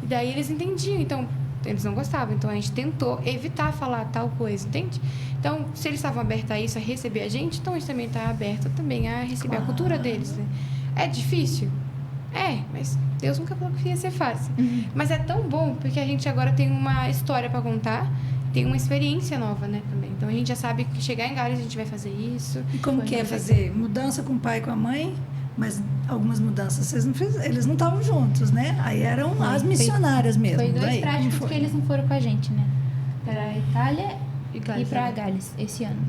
E daí eles entendiam, então eles não gostavam. Então a gente tentou evitar falar tal coisa, entende? Então, se eles estavam abertos a isso, a receber a gente, então a gente também está aberto também a receber a cultura deles, né? É difícil? Mas Deus nunca falou que ia ser fácil. Mas é tão bom, porque a gente agora tem uma história para contar, tem uma experiência nova, né, também. Então a gente já sabe que chegar em Gales a gente vai fazer isso. E como que é fazer mudança com o pai e com a mãe? Mas algumas mudanças eles não estavam juntos, né? Aí eram as missionárias mesmo. Foi dois daí, práticos que eles não foram com a gente, né? Para a Itália e para Gales esse ano.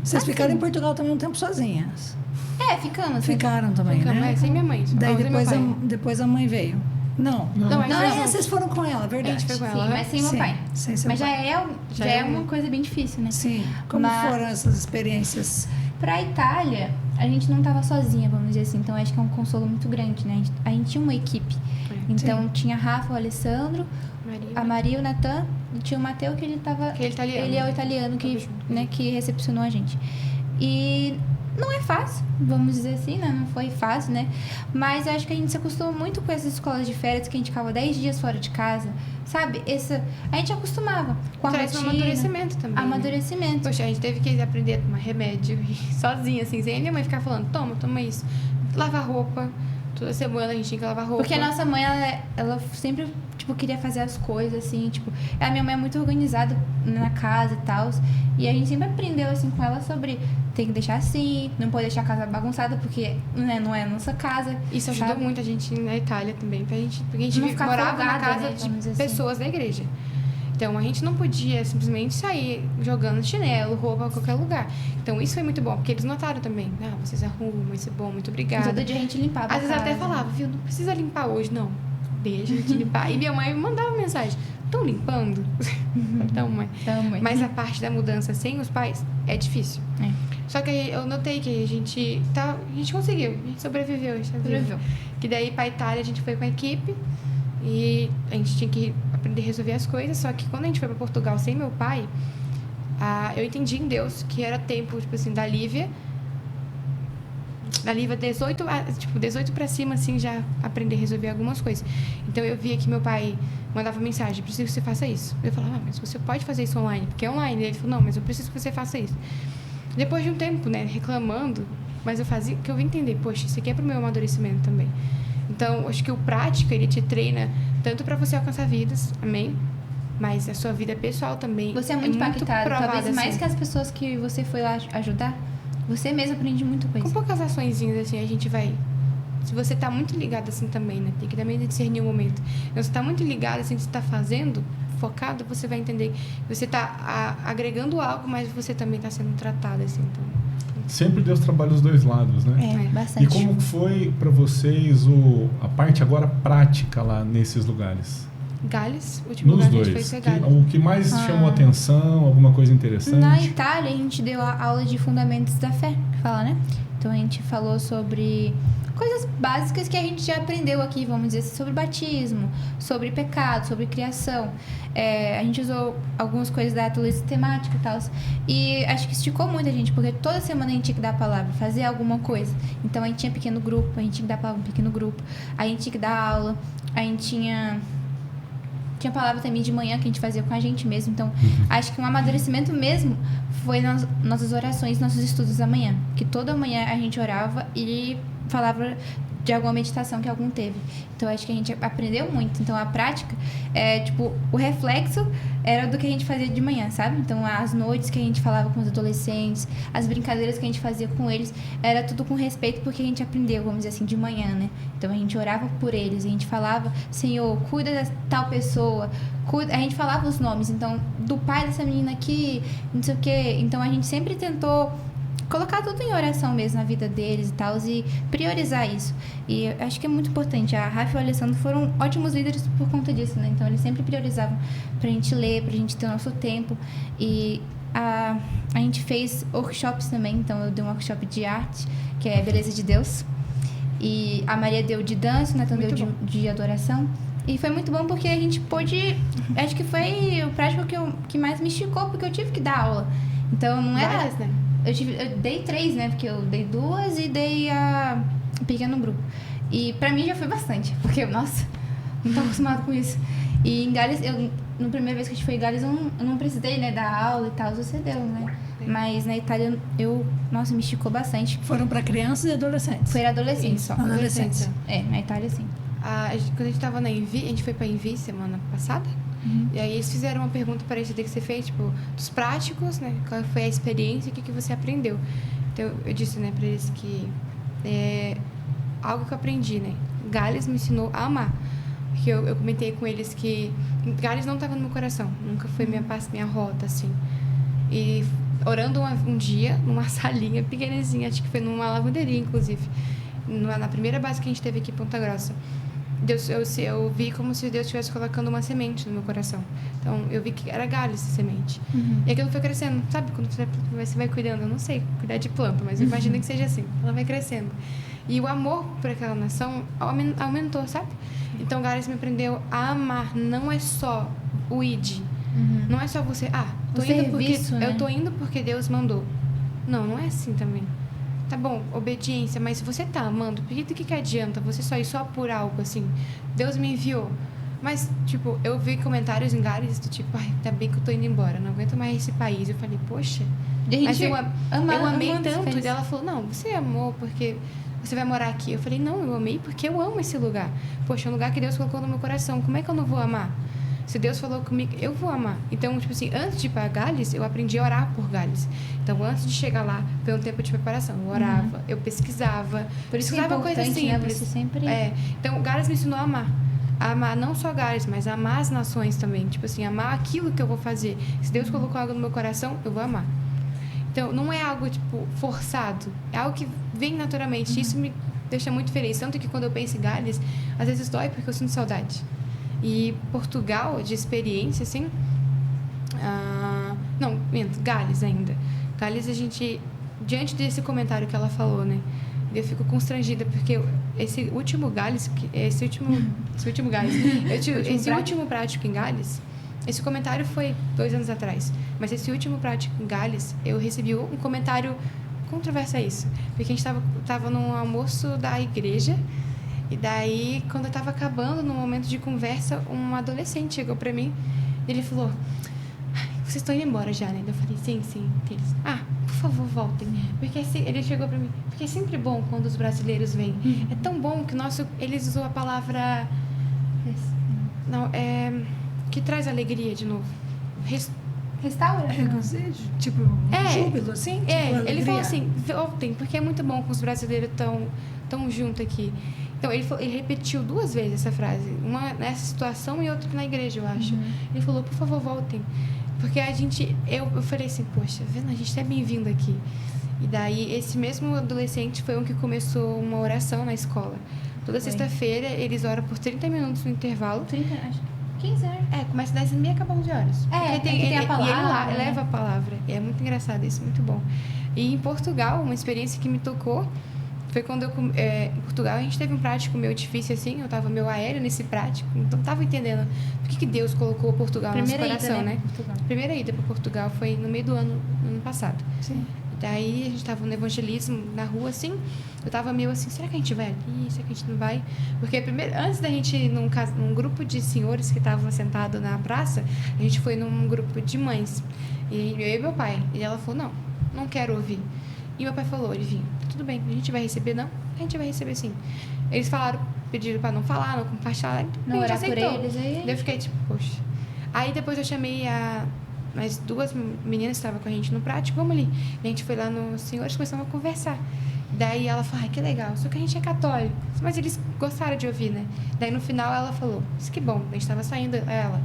Vocês ficaram em Portugal também um tempo sozinhas? Ficamos. Ficaram também, né? Sem minha mãe. Daí depois a mãe veio. Não, vocês foram com ela, verdade. Foi com ela. Sim, mas sem meu pai. Sem seu mas pai. já é uma coisa bem difícil, né? Sim. Como foram essas experiências? Pra a Itália, a gente não estava sozinha, vamos dizer assim. Então, acho que é um consolo muito grande, né? A gente tinha uma equipe. Então, tinha a Rafa, o Alessandro, a Maria, o Natan, e tinha o Matteo, que ele tava... Ele é o italiano que recepcionou a gente. E não é fácil, vamos dizer assim, né? Não foi fácil, né? Mas eu acho que a gente se acostumou muito com essas escolas de férias, que a gente ficava 10 dias fora de casa, sabe? A gente acostumava com a rotina. Traz um amadurecimento também. Amadurecimento. Né? Poxa, a gente teve que aprender a tomar remédio sozinha, assim, sem a minha mãe ficar falando, toma isso. Lavar roupa. Toda semana a gente tinha que lavar roupa. Porque a nossa mãe, ela sempre, queria fazer as coisas, assim, A minha mãe é muito organizada na casa e tal. E a gente sempre aprendeu, assim, com ela sobre... Tem que deixar assim, não pode deixar a casa bagunçada, porque não é a nossa casa. Isso ajudou muito a gente na Itália também, porque a gente morava na casa de pessoas da igreja. Então, a gente não podia simplesmente sair jogando chinelo, roupa, a qualquer lugar. Então, isso foi muito bom, porque eles notaram também. Vocês arrumam, isso é bom, muito obrigada. Todo dia a gente limpava. Às vezes até falava, viu, não precisa limpar hoje, não. Deixa a gente limpar. E minha mãe me mandava mensagem, estão limpando? Então, mãe. Mas a parte da mudança sem os pais é difícil. Só que aí eu notei que a gente conseguiu, a gente sobreviveu. Que daí pra Itália a gente foi com a equipe e a gente tinha que aprender a resolver as coisas. Só que quando a gente foi pra Portugal sem meu pai, eu entendi em Deus que era tempo, tipo assim, da Lívia 18 pra cima, assim, já aprender a resolver algumas coisas. Então eu via que meu pai mandava mensagem: preciso que você faça isso. Eu falava: mas você pode fazer isso online, porque é online. Ele falou: não, mas eu preciso que você faça isso. Depois de um tempo, né, reclamando, mas eu fazia, que eu vim entender, poxa, isso aqui é pro meu amadurecimento também. Então, acho que o prático, ele te treina tanto para você alcançar vidas, amém? Mas a sua vida pessoal também. Você é muito impactado, talvez assim, mais que as pessoas que você foi lá ajudar. Você mesmo aprende muito com isso. Com poucas açõezinhas, assim, a gente vai... Se você tá muito ligado assim também, né? Tem que também discernir o momento. Então, se tá muito ligado, assim, que você tá fazendo, focado, você vai entender que você tá agregando algo, mas você também tá sendo tratado, assim, então... Sempre Deus trabalha os dois lados, né? Bastante. E como foi para vocês a parte agora prática lá nesses lugares? Gales, o último Nos lugar dois. que a gente foi foi Gales. O que mais chamou atenção, alguma coisa interessante? Na Itália, a gente deu a aula de fundamentos da fé, que fala, né? Então, a gente falou sobre coisas básicas que a gente já aprendeu aqui, vamos dizer, sobre batismo, sobre pecado, sobre criação. A gente usou algumas coisas da teologia sistemática e tal. E acho que esticou muito a gente, porque toda semana a gente tinha que dar a palavra, fazer alguma coisa. Então, a gente tinha pequeno grupo, a gente tinha que dar a palavra em pequeno grupo, a gente tinha que dar aula, a gente tinha palavra também de manhã que a gente fazia com a gente mesmo. Então, acho que um amadurecimento mesmo foi nas nossas orações, nossos estudos da manhã. Que toda manhã a gente orava e falava de alguma meditação que algum teve. Então, acho que a gente aprendeu muito. Então, a prática, o reflexo era do que a gente fazia de manhã, sabe? Então, as noites que a gente falava com os adolescentes, as brincadeiras que a gente fazia com eles, era tudo com respeito porque a gente aprendeu, vamos dizer assim, de manhã, né? Então, a gente orava por eles, a gente falava: Senhor, cuida de tal pessoa, a gente falava os nomes, então, do pai dessa menina aqui, não sei o quê. Então, a gente sempre tentou colocar tudo em oração mesmo na vida deles e tal, e priorizar isso. E acho que é muito importante. A Rafa e o Alessandro foram ótimos líderes por conta disso, né? Então, eles sempre priorizavam pra gente ler, pra gente ter o nosso tempo. E a gente fez workshops também. Então, eu dei um workshop de arte, que é Beleza de Deus. E a Maria deu de dança, o Natan deu de adoração. E foi muito bom porque a gente pôde... Acho que foi o prático que mais me esticou, porque eu tive que dar aula. Então, não era... Várias, né? Eu dei 3, né? Porque eu dei 2 e dei a pequeno grupo. E pra mim já foi bastante, porque, nossa, não tô acostumada com isso. E em Gales, na primeira vez que a gente foi em Gales, eu não precisei, né, dar aula e tal, você deu, né? Mas na Itália, nossa, me esticou bastante. Foram para crianças e adolescentes? Foi adolescente só. Adolescentes. Na Itália, sim. Quando a gente tava na Envi, a gente foi pra Envi semana passada. E aí eles fizeram uma pergunta parecida que você fez, tipo, dos práticos, né? Qual foi a experiência e o que você aprendeu. Então, eu disse, né, pra eles que algo que eu aprendi, né? Gales me ensinou a amar. Porque eu comentei com eles que Gales não estava no meu coração. Nunca foi minha rota, assim. E orando um dia, numa salinha pequenininha, acho que foi numa lavanderia, inclusive. Na primeira base que a gente teve aqui em Ponta Grossa. Eu vi como se Deus estivesse colocando uma semente no meu coração. Então, eu vi que era galho essa semente. E aquilo foi crescendo. Sabe, quando você vai cuidando, eu não sei cuidar de planta, mas eu imagino que seja assim. Ela vai crescendo. E o amor por aquela nação aumentou, sabe? Então, Gales me aprendeu a amar. Não é só o id. Não é só você... eu tô indo porque Deus mandou. Não é assim também. Tá bom, obediência, mas se você tá amando, por que adianta você só ir só por algo assim? Deus me enviou. Mas, tipo, eu vi comentários em Gales do tipo, ainda bem que eu tô indo embora, não aguento mais esse país. Eu falei, poxa, mas eu amei tanto. E ela falou, não, você amou porque você vai morar aqui. Eu falei, não, eu amei porque eu amo esse lugar. Poxa, é um lugar que Deus colocou no meu coração, como é que eu não vou amar? Se Deus falou comigo, eu vou amar. Então, tipo assim, antes de ir para Gales, eu aprendi a orar por Gales. Então, antes de chegar lá, foi um tempo de preparação. Eu orava, eu pesquisava. Por isso que é importante, coisa simples. Né? Você sempre... Então, Gales me ensinou a amar. A amar não só Gales, mas a amar as nações também. Tipo assim, amar aquilo que eu vou fazer. Se Deus colocou algo no meu coração, eu vou amar. Então, não é algo, tipo, forçado. É algo que vem naturalmente. Isso me deixa muito feliz. Tanto que quando eu penso em Gales, às vezes dói porque eu sinto saudade. E Portugal, de experiência, assim... Gales ainda. Gales, a gente diante desse comentário que ela falou, né? Eu fico constrangida, porque esse último Gales, esse último prático em Gales, esse comentário foi 2 anos atrás, mas esse último prático em Gales, eu recebi um comentário controverso a isso, porque a gente tava num almoço da igreja, e daí, quando eu tava acabando, num momento de conversa, um adolescente chegou pra mim, e ele falou: vocês estão indo embora já, né? Eu falei: sim. Eles: por favor, voltem. Porque ele chegou pra mim: porque é sempre bom quando os brasileiros vêm. É tão bom que eles usam a palavra... Não, que traz alegria de novo. Restaura? Regozijo? Tipo, júbilo, assim? Tipo, ele falou assim: voltem, porque é muito bom que os brasileiros tão juntos aqui. Então, ele repetiu 2 vezes essa frase. Uma nessa situação e outra na igreja, eu acho. Ele falou: por favor, voltem. Porque eu falei assim: poxa, vendo, a gente é bem-vindo aqui. E daí, esse mesmo adolescente foi um que começou uma oração na escola. Toda sexta-feira, eles oram por 30 minutos no intervalo. 30, acho. 15 horas. Começa às 10h30 e acaba 11 horas. Tem a palavra. E ele lá leva a palavra. E é muito engraçado isso, muito bom. E em Portugal, uma experiência que me tocou foi quando em Portugal a gente teve um prático meio difícil assim, eu tava meio aéreo nesse prático, então tava entendendo por que Deus colocou Portugal no nosso coração, né? Primeira ida para Portugal foi no meio do ano passado. Sim. Daí a gente tava no evangelismo na rua assim, eu tava meio assim: será que a gente vai ali? Será que a gente não vai? Porque antes da gente ir num grupo de senhores que estavam sentados na praça, a gente foi num grupo de mães. E eu e meu pai. E ela falou: não quero ouvir. E meu pai falou: Olivinho, tudo bem, a gente vai receber? Não? A gente vai receber sim. Eles pediram pra não falar, não compartilhar, não a gente orar por aceitou. eles. Aí Daí eu fiquei tipo: poxa. Aí depois eu chamei mais 2 meninas que estavam com a gente no prático: vamos ali. A gente foi lá nos senhores e começamos a conversar. Daí ela falou: que legal, só que a gente é católico. Mas eles gostaram de ouvir, né? Daí no final ela falou: isso que bom, a gente estava saindo, ela: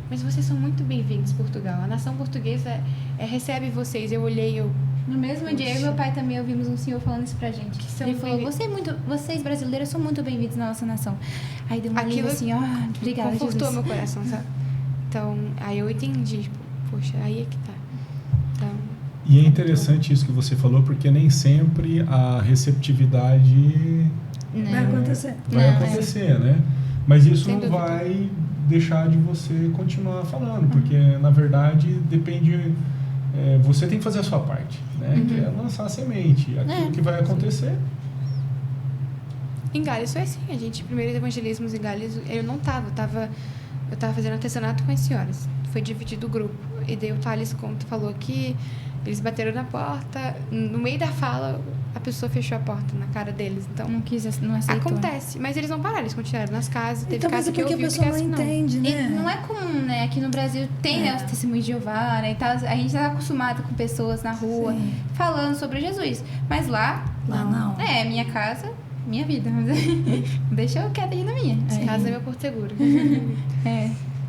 mas vocês são muito bem-vindos, Portugal. A nação portuguesa recebe vocês. Eu olhei, No mesmo dia, eu e meu pai também ouvimos um senhor falando isso pra gente. Ele falou: vocês brasileiros são muito bem-vindos na nossa nação. Aí deu uma alívio assim: obrigada, Jesus. Confortou meu coração, sabe? Então, aí eu entendi, tipo, poxa, aí é que tá. Então, e é interessante isso que você falou, porque nem sempre a receptividade vai acontecer. Vai acontecer, né? Mas isso Sem não dúvida. vai deixar de você continuar falando, porque na verdade depende... você tem que fazer a sua parte, né? Que é lançar a semente. Aquilo que vai acontecer... Em Gales foi assim, a gente, primeiros evangelismos em Gales, eu não tava, eu tava fazendo artesanato com as senhoras, foi dividido o grupo, e daí o Thales falou que eles bateram na porta, no meio da fala, a pessoa fechou a porta na cara deles, então... Não aceitou. Acontece, mas eles não pararam, eles continuaram nas casas, teve Então, mas casa é que eu porque a ouvi, pessoa casa não que não. entende, né? E não é comum, né? Aqui no Brasil tem, né, os testemunhos de Jeová, né, e tal. A gente tá acostumado com pessoas na rua falando sobre Jesus. Mas lá não. É minha casa, minha vida. Deixa eu quieta aí na minha. Casa é meu porto seguro. Meu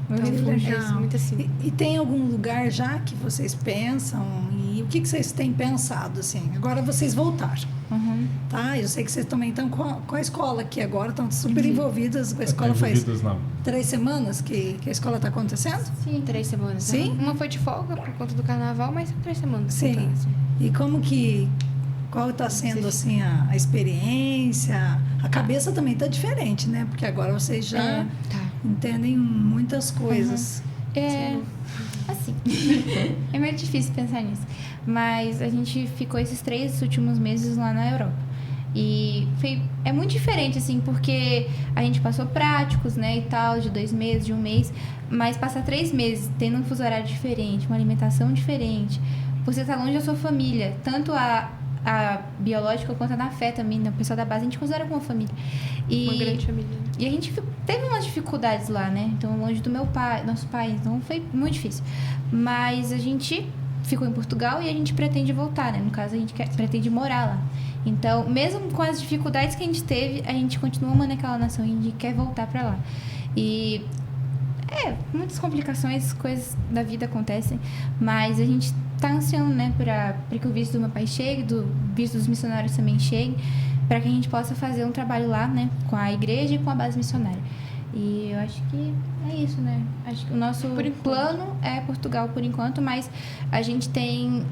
Então, refúgio. é isso, muito assim. E tem algum lugar já que vocês pensam? E o que vocês têm pensado, assim? Agora vocês voltaram, tá? Eu sei que vocês também estão com a escola aqui agora, estão super envolvidas. A escola faz 3 semanas que a escola está acontecendo? Sim. 3 semanas. Sim? Uma foi de folga por conta do carnaval, mas 3 semanas. Sim. Então, assim. E qual está sendo, assim, a experiência? A cabeça também está diferente, né? Porque agora vocês já Tá. entendem muitas coisas. Assim, é meio difícil pensar nisso. Mas a gente ficou esses 3 últimos meses lá na Europa. E é muito diferente, assim, porque a gente passou práticos, né, e tal, de 2 meses, de 1 mês. Mas passar 3 meses tendo um fuso horário diferente, uma alimentação diferente. Você tá longe da sua família, tanto a biológica quanto a da fé também, né? O pessoal da base a gente considera como família. Uma grande família. E a gente teve umas dificuldades lá, né? Então, longe do nosso pai, então foi muito difícil. Mas a gente ficou em Portugal e a gente pretende voltar, né? No caso, a gente pretende morar lá. Então, mesmo com as dificuldades que a gente teve, a gente continua amando aquela nação e a gente quer voltar pra lá. E muitas complicações, coisas da vida acontecem, mas a gente tá ansiando, né, para que o visto do meu pai chegue, do visto dos missionários também chegue, para que a gente possa fazer um trabalho lá, né, com a igreja e com a base missionária. E eu acho que é isso, né? Acho que o nosso plano é Portugal por enquanto, mas a gente tem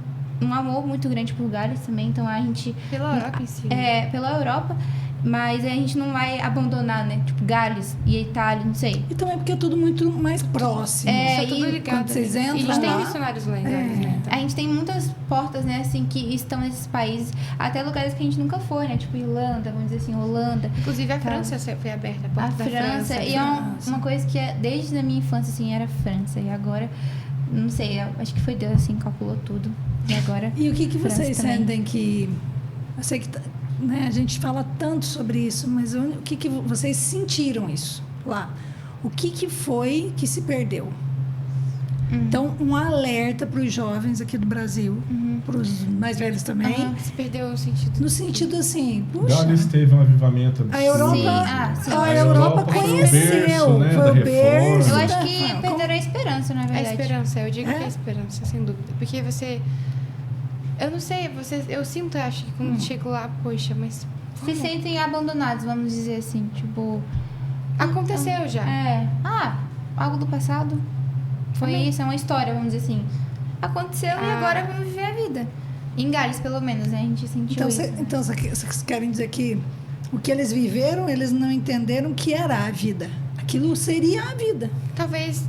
um amor muito grande por Gales também, então a gente... Pela Europa em si. Pela Europa, mas a gente não vai abandonar, né? Tipo, Gales e Itália, não sei. E também porque é tudo muito mais próximo. Tá tudo ligado. Quando vocês E a entram gente tem lá... missionários lá em Gales, né? Então. A gente tem muitas portas, né, assim, que estão nesses países, até lugares que a gente nunca foi, né? Tipo, Irlanda, vamos dizer assim, Holanda. Inclusive a França foi aberta, a porta A da França, e é uma coisa que desde a minha infância, assim, era França. E agora, não sei, acho que foi Deus, assim, calculou tudo. E agora... E o que França vocês também. sentem que... Eu sei que né, a gente fala tanto sobre isso, mas o que vocês sentiram isso lá? O que foi que se perdeu? Então, um alerta para os jovens aqui do Brasil, para os mais velhos também. Se perdeu o sentido. No sentido assim, puxa... Gales teve um avivamento absurdo. A Europa, Sim. a Europa foi o conheceu, berço, né, foi da o berço. Eu reforma. acho que perderam a esperança, na A verdade. esperança, eu digo que é a esperança, sem dúvida. Porque você... Eu não sei, eu sinto, acho que quando chego lá, poxa, mas... Se sentem abandonados, vamos dizer assim, tipo... Aconteceu já. Algo do passado. Foi Também. isso, é uma história, vamos dizer assim. Aconteceu e agora vamos viver a vida. Em Gales, pelo menos, né? A gente sentiu isso. Então, vocês querem dizer que o que eles viveram, eles não entenderam que era a vida. Aquilo seria a vida. Talvez...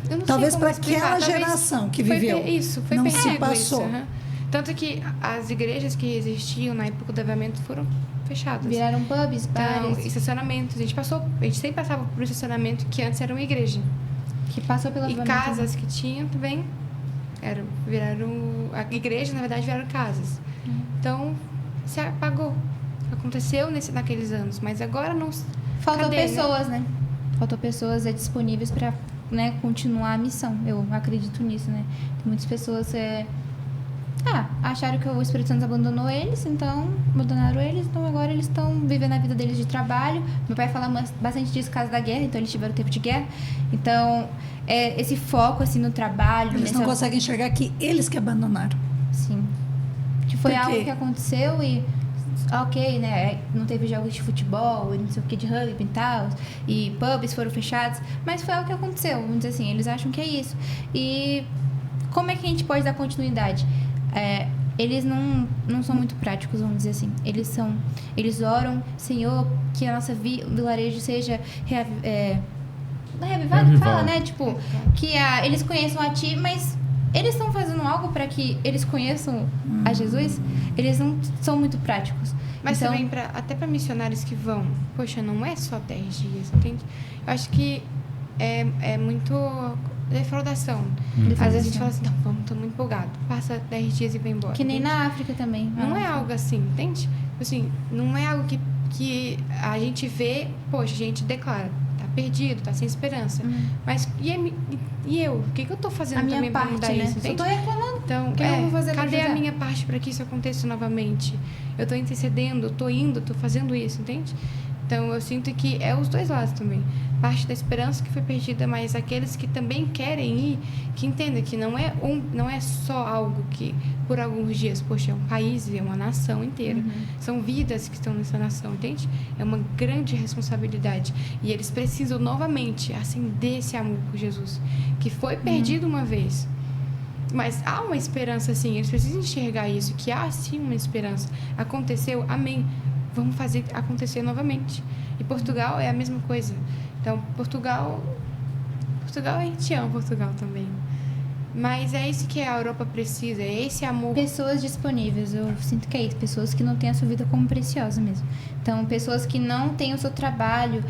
Eu não Talvez sei para como explicar, aquela talvez geração que foi viveu. Foi não perdido se passou. isso. Tanto que as igrejas que existiam na época do avivamento foram fechadas. Viraram pubs, Então, bares. estacionamentos. A gente sempre passava por um estacionamento que antes era uma igreja. Que passou pela E avivamento, casas que tinham também viraram... A igreja, na verdade, viraram casas. Então, se apagou. Aconteceu naqueles anos, mas agora não... Faltou Cadê, pessoas, né? Faltou pessoas disponíveis para, né, continuar a missão. Eu acredito nisso, né? Tem muitas pessoas acharam que o Espírito Santo abandonou eles, então abandonaram eles, então agora eles estão vivendo a vida deles de trabalho. Meu pai fala bastante disso por causa da guerra, então eles tiveram tempo de guerra. Então, esse foco assim no trabalho... Eles não conseguem enxergar que eles que abandonaram. Sim. Que foi Por quê? algo que aconteceu e... Ok, né? Não teve jogos de futebol, não sei o que, de rugby e tal, e pubs foram fechados, mas foi algo que aconteceu, vamos dizer assim, eles acham que é isso. E como é que a gente pode dar continuidade? Eles não são muito práticos, vamos dizer assim. Eles oram, Senhor, que a nossa vilarejo seja reavivado, fala, né? Tipo, que eles conheçam a Ti, mas eles estão fazendo algo para que eles conheçam a Jesus? Eles não são muito práticos. Mas então, também, até para missionários que vão, poxa, não é só 10 dias, entende? Eu acho que é muito defraudação. Às vezes a gente fala assim, não, tô muito empolgado. Passa 10 dias e vai embora. que nem entende? na África também. Não é algo assim, entende? Assim, não é algo que a gente vê, poxa, a gente declara, tá perdido, tá sem esperança. Mas e eu? O que eu tô fazendo A minha também pra parte, mudar né? isso, Eu entende? tô reclamando. Então, O que eu vou fazer pra cadê a ajudar? minha parte para que isso aconteça novamente? Eu tô intercedendo, tô indo, tô fazendo isso, entende? Então, eu sinto que é os dois lados também. Parte da esperança que foi perdida, mas aqueles que também querem ir, que entendem que não é só algo que, por alguns dias, poxa, é um país, é uma nação inteira. São vidas que estão nessa nação, entende? É uma grande responsabilidade. E eles precisam, novamente, acender esse amor por Jesus, que foi perdido uma vez. Mas há uma esperança, sim. Eles precisam enxergar isso, que há, sim, uma esperança. Aconteceu, amém. Vamos fazer acontecer novamente. E Portugal é a mesma coisa. Então, Portugal, a gente ama Portugal também. Mas é isso que a Europa precisa, é esse amor. Pessoas disponíveis, eu sinto que é isso. Pessoas que não têm a sua vida como preciosa mesmo. Então, pessoas que não têm o seu trabalho,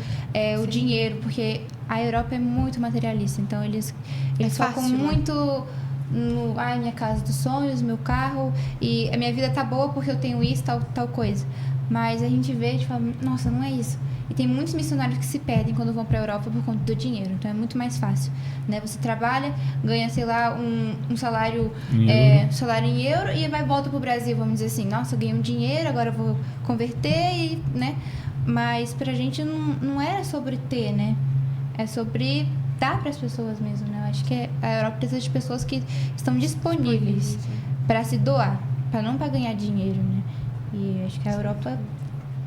o dinheiro, porque a Europa é muito materialista. Então, eles focam fácil, né? muito no minha casa dos sonhos, meu carro, e a minha vida tá boa porque eu tenho isso, tal coisa. Mas a gente vê e fala, nossa, não é isso. E tem muitos missionários que se perdem quando vão para a Europa por conta do dinheiro. Então é muito mais fácil, né? Você trabalha, ganha, sei lá, um salário em euro e vai volta para o Brasil, vamos dizer assim. Nossa, eu ganhei um dinheiro, agora eu vou converter, né? Mas pra gente não era sobre ter, né? É sobre dar para as pessoas mesmo, né? Eu acho que a Europa precisa de pessoas que estão disponíveis para se doar, para não para ganhar dinheiro, né? E acho que a Europa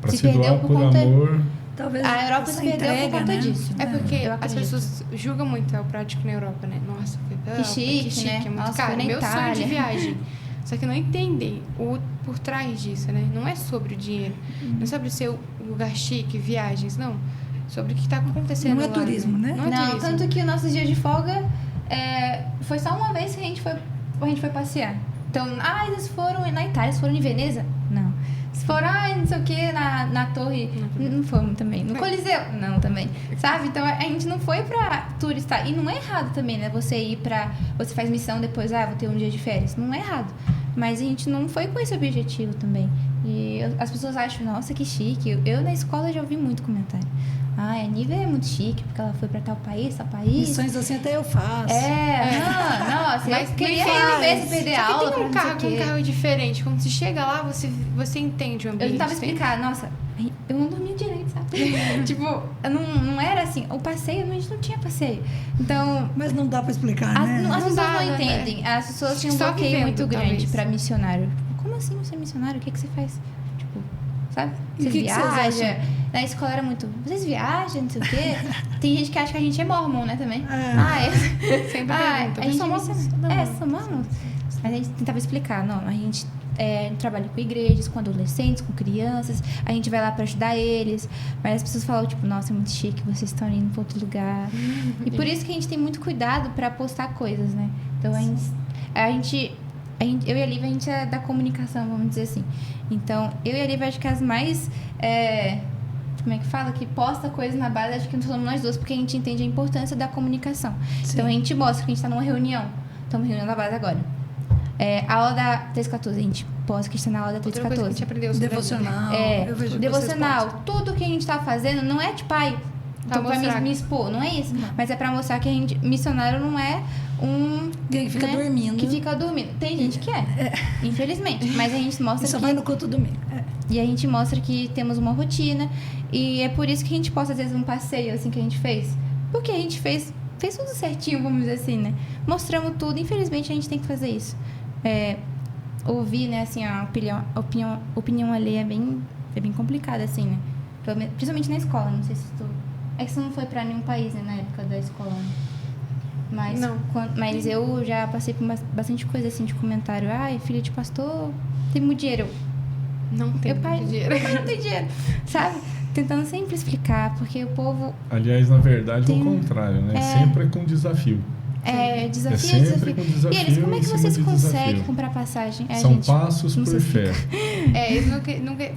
Pra se se doar perdeu por por conta... amor. Talvez A Europa se essa perdeu por entrega, conta né? disso. É porque Eu as acredito. pessoas julgam muito o prático na Europa, né? Nossa, foi pra Que Europa, chique, né? é muito Nossa, caro. foi na Meu sonho de Itália. viagem. Só que não entendem o por trás disso, né? Não é sobre o dinheiro, não é sobre o seu lugar chique, viagens, não. Sobre o que está acontecendo Não é lá, turismo, né? Não é turismo. Tanto que o nosso dia de folga foi só uma vez que a gente foi passear. Então, eles foram na Itália, eles foram em Veneza? Não. Eles foram, não sei o que, na torre. Não fomos também. No Coliseu? Não, também. Sabe? Então, a gente não foi pra turistar. E não é errado também, né? Você ir pra... Você faz missão, depois, vou ter um dia de férias. Não é errado. Mas a gente não foi com esse objetivo também. E as pessoas acham, nossa, que chique. Eu na escola já ouvi muito comentário. A Nívia é muito chique, porque ela foi pra tal país. Missões assim até eu faço. Nossa, mas eu queria eu mesmo perder a aula. Tem um carro diferente. Quando você chega lá, você entende o ambiente. Eu tentava explicar, nossa, eu não dormia direito, sabe? Tipo, não era assim. O passeio, a gente não tinha passeio. Então... Mas não dá pra explicar, né? As pessoas não entendem. As pessoas têm um bloqueio muito grande pra missionário. Como assim você é missionário? O que você faz? Tipo, sabe? Você viaja. Na escola era muito... Vocês viajam, não sei o quê. Tem gente que acha que a gente é mormon, né, também? Sempre pergunta. A gente somos. A gente tentava explicar. Não, a gente trabalha com igrejas, com adolescentes, com crianças. A gente vai lá pra ajudar eles. Mas as pessoas falam, tipo, nossa, é muito chique, vocês estão indo pra outro lugar. E por isso que a gente tem muito cuidado pra postar coisas, né? Então, eu e a Lívia, a gente é da comunicação, vamos dizer assim. Então, eu e a Lívia, acho que as mais... como é que fala? Que posta coisas na base, acho que não somos nós duas, porque a gente entende a importância da comunicação. Sim. Então, a gente mostra que a gente tá numa reunião. Estamos reunião da base agora. A aula da 314, a gente posta que a gente tá na aula da 314. Outra coisa que a gente aprendeu sobre devocional. Eu vejo devocional. Tudo que a gente tá fazendo não é tipo, então vai me expor, não é isso. Não. Mas é pra mostrar que a gente, missionário não é que fica dormindo. Que fica dormindo. Tem gente que infelizmente. Mas a gente mostra que... Só vai no culto domingo. E a gente mostra que temos uma rotina. E é por isso que a gente posta, às vezes, um passeio, assim, que a gente fez. Porque a gente fez tudo certinho, vamos dizer assim, né? Mostramos tudo. Infelizmente, a gente tem que fazer isso. Ouvir, né, assim, a opinião alheia é bem complicada, assim, né? Principalmente na escola, não sei se tu... É que você não foi pra nenhum país, né, na época da escola, né? Mas eu já passei por bastante coisa, assim, de comentário. Filha de pastor, tem muito dinheiro. Não tem muito dinheiro. Não tem dinheiro, sabe? Tentando sempre explicar, porque o povo... Aliás, na verdade, é o contrário, né? Sempre é com desafio. Desafio. Com desafio. E eles, como é que vocês conseguem comprar passagem? São passos por fé.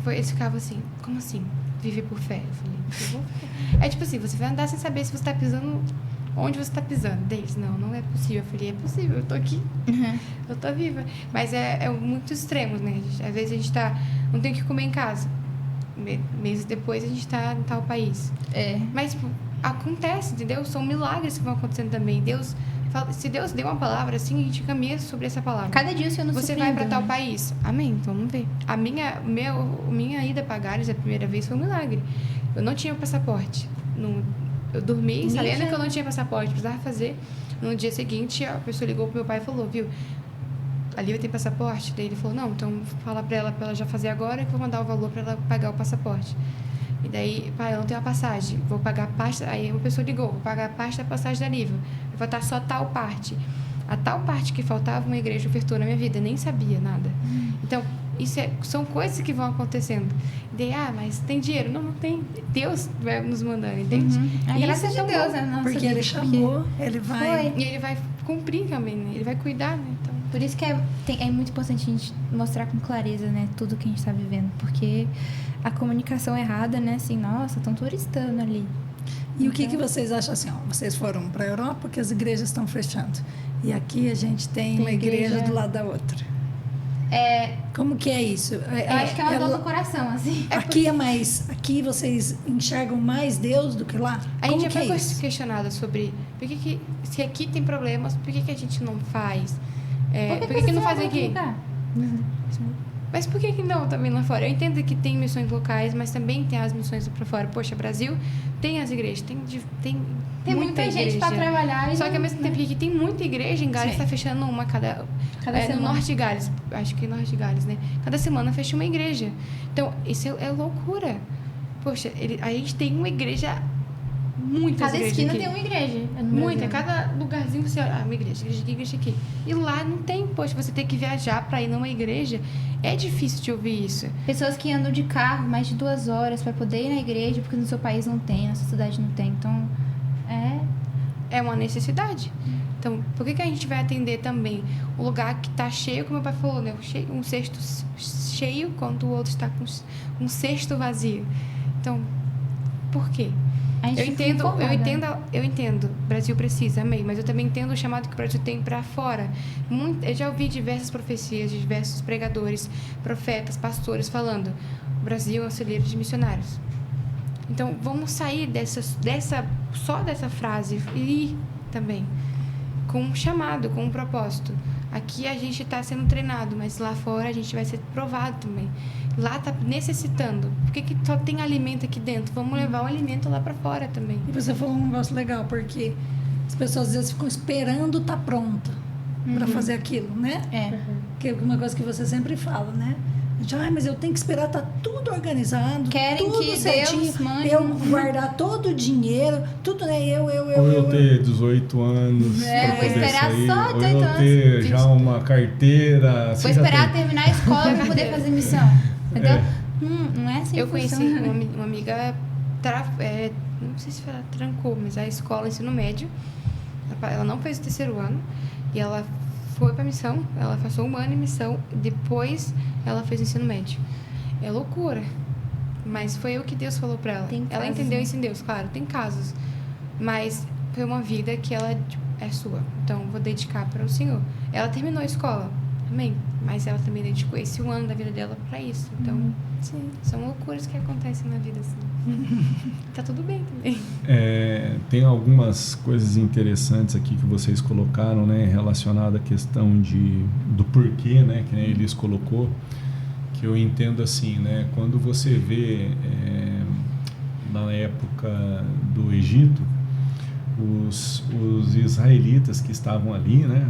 Eles ficavam assim, como assim? Viver por fé? Eu falei, tipo assim, você vai andar sem saber se você tá pisando... Onde você está pisando? Deles, não é possível. Eu falei, é possível, eu tô aqui. Eu tô viva. Mas é muito extremos, né? Às vezes a gente não tem o que comer em casa. Meses depois a gente tá em tal país. Mas, tipo, acontece, entendeu? São milagres que vão acontecendo também. Se Deus deu uma palavra, assim, a gente caminha sobre essa palavra. Cada dia o Senhor nos Você vai para tal país. Amém, então vamos ver. A minha ida para Gales a primeira vez foi um milagre. Eu não tinha passaporte. Eu dormi, sabendo que eu não tinha passaporte, precisava fazer. No dia seguinte, a pessoa ligou pro meu pai e falou, viu, a Lívia tem passaporte? Daí ele falou, não, então fala pra ela já fazer agora, que eu vou mandar o valor pra ela pagar o passaporte. E daí, pai, eu não tenho a passagem, vou pagar a parte... Aí uma pessoa ligou, vou pagar a parte da passagem da Lívia. Eu vou estar só tal parte. A tal parte que faltava, uma igreja ofertou na minha vida, nem sabia nada. Então, são coisas que vão acontecendo. Daí, mas tem dinheiro? Não tem. Deus vai nos mandando, entende? Graças a Deus, né? Porque ele chamou, ele vai... E ele vai cumprir também, né? Ele vai cuidar, né? Então... Por isso que é muito importante a gente mostrar com clareza, né? Tudo que a gente está vivendo. Porque a comunicação errada, né? Assim, nossa, estão turistando ali. E o que vocês acham assim? Vocês foram para a Europa porque as igrejas estão fechando. E aqui a gente tem uma igreja do lado da outra. Como que é isso? Eu acho que é uma dor do coração, assim. Aqui vocês enxergam mais Deus do que lá? A gente já foi questionada sobre se aqui tem problemas, por que a gente não faz? Por que não faz aqui? Mas por que não também lá fora? Eu entendo que tem missões locais, mas também tem as missões para fora. Poxa, Brasil tem as igrejas, tem muita gente para trabalhar. Só que ao mesmo tempo que tem muita igreja, em Gales está fechando uma cada semana. No norte de Gales, acho que norte de Gales, né? Cada semana fecha uma igreja. Então, isso é loucura. Poxa, a gente tem uma igreja muitas Cada igrejas esquina aqui. tem uma igreja. Muita, Brasil. cada lugarzinho você olha, uma igreja aqui, igreja aqui. E lá não tem, poxa, você tem que viajar pra ir numa igreja. É difícil de ouvir isso. Pessoas que andam de carro mais de 2 horas pra poder ir na igreja, porque no seu país não tem, na sua cidade não tem. Então, É uma necessidade. Então, por que a gente vai atender também o lugar que tá cheio, como meu pai falou, né? Um cesto cheio, quando o outro está com um cesto vazio. Então, por quê? a gente Eu fica entendo, incomodada. eu entendo. O Brasil precisa, amei. Mas eu também entendo o chamado que o Brasil tem para fora. Eu já ouvi diversas profecias de diversos pregadores, profetas, pastores falando: o Brasil é um celeiro de missionários. Então, vamos sair só dessa frase e ir também com um chamado, com um propósito. Aqui a gente está sendo treinado, mas lá fora a gente vai ser provado também. Lá está necessitando. Por que só tem alimento aqui dentro? Vamos levar o alimento lá para fora também. E você falou um negócio legal, porque as pessoas às vezes ficam esperando estar pronta para fazer aquilo, né? Que é uma coisa que você sempre fala, né? Mas eu tenho que esperar estar tudo organizado, Querem tudo que certinho, Deus mande eu guardar todo o dinheiro, tudo, né? Ou eu ter 18 anos Vou pra poder esperar sair, só ou 18 eu anos. ter já uma carteira. Vou esperar terminar a escola pra poder fazer missão. Entendeu? Não é assim Eu que conheci funciona. uma amiga, não sei se ela trancou, mas a escola, ensino médio, ela não fez o 3º ano e ela foi pra missão, ela passou 1 ano em missão, depois ela fez o ensino médio. É loucura, mas foi o que Deus falou pra ela. Tem Ela casos, entendeu né? isso em Deus, claro, tem casos, mas foi uma vida que ela é sua, então vou dedicar para o Senhor. Ela terminou a escola, amém, mas ela também dedicou esse 1 ano da vida dela pra isso, então Sim. são loucuras que acontecem na vida assim. Tá tudo bem também. Tem algumas coisas interessantes aqui que vocês colocaram, né, relacionada à questão do porquê, né, que nem Elis colocou, que eu entendo assim, né, quando você vê na época do Egito, os israelitas que estavam ali, né,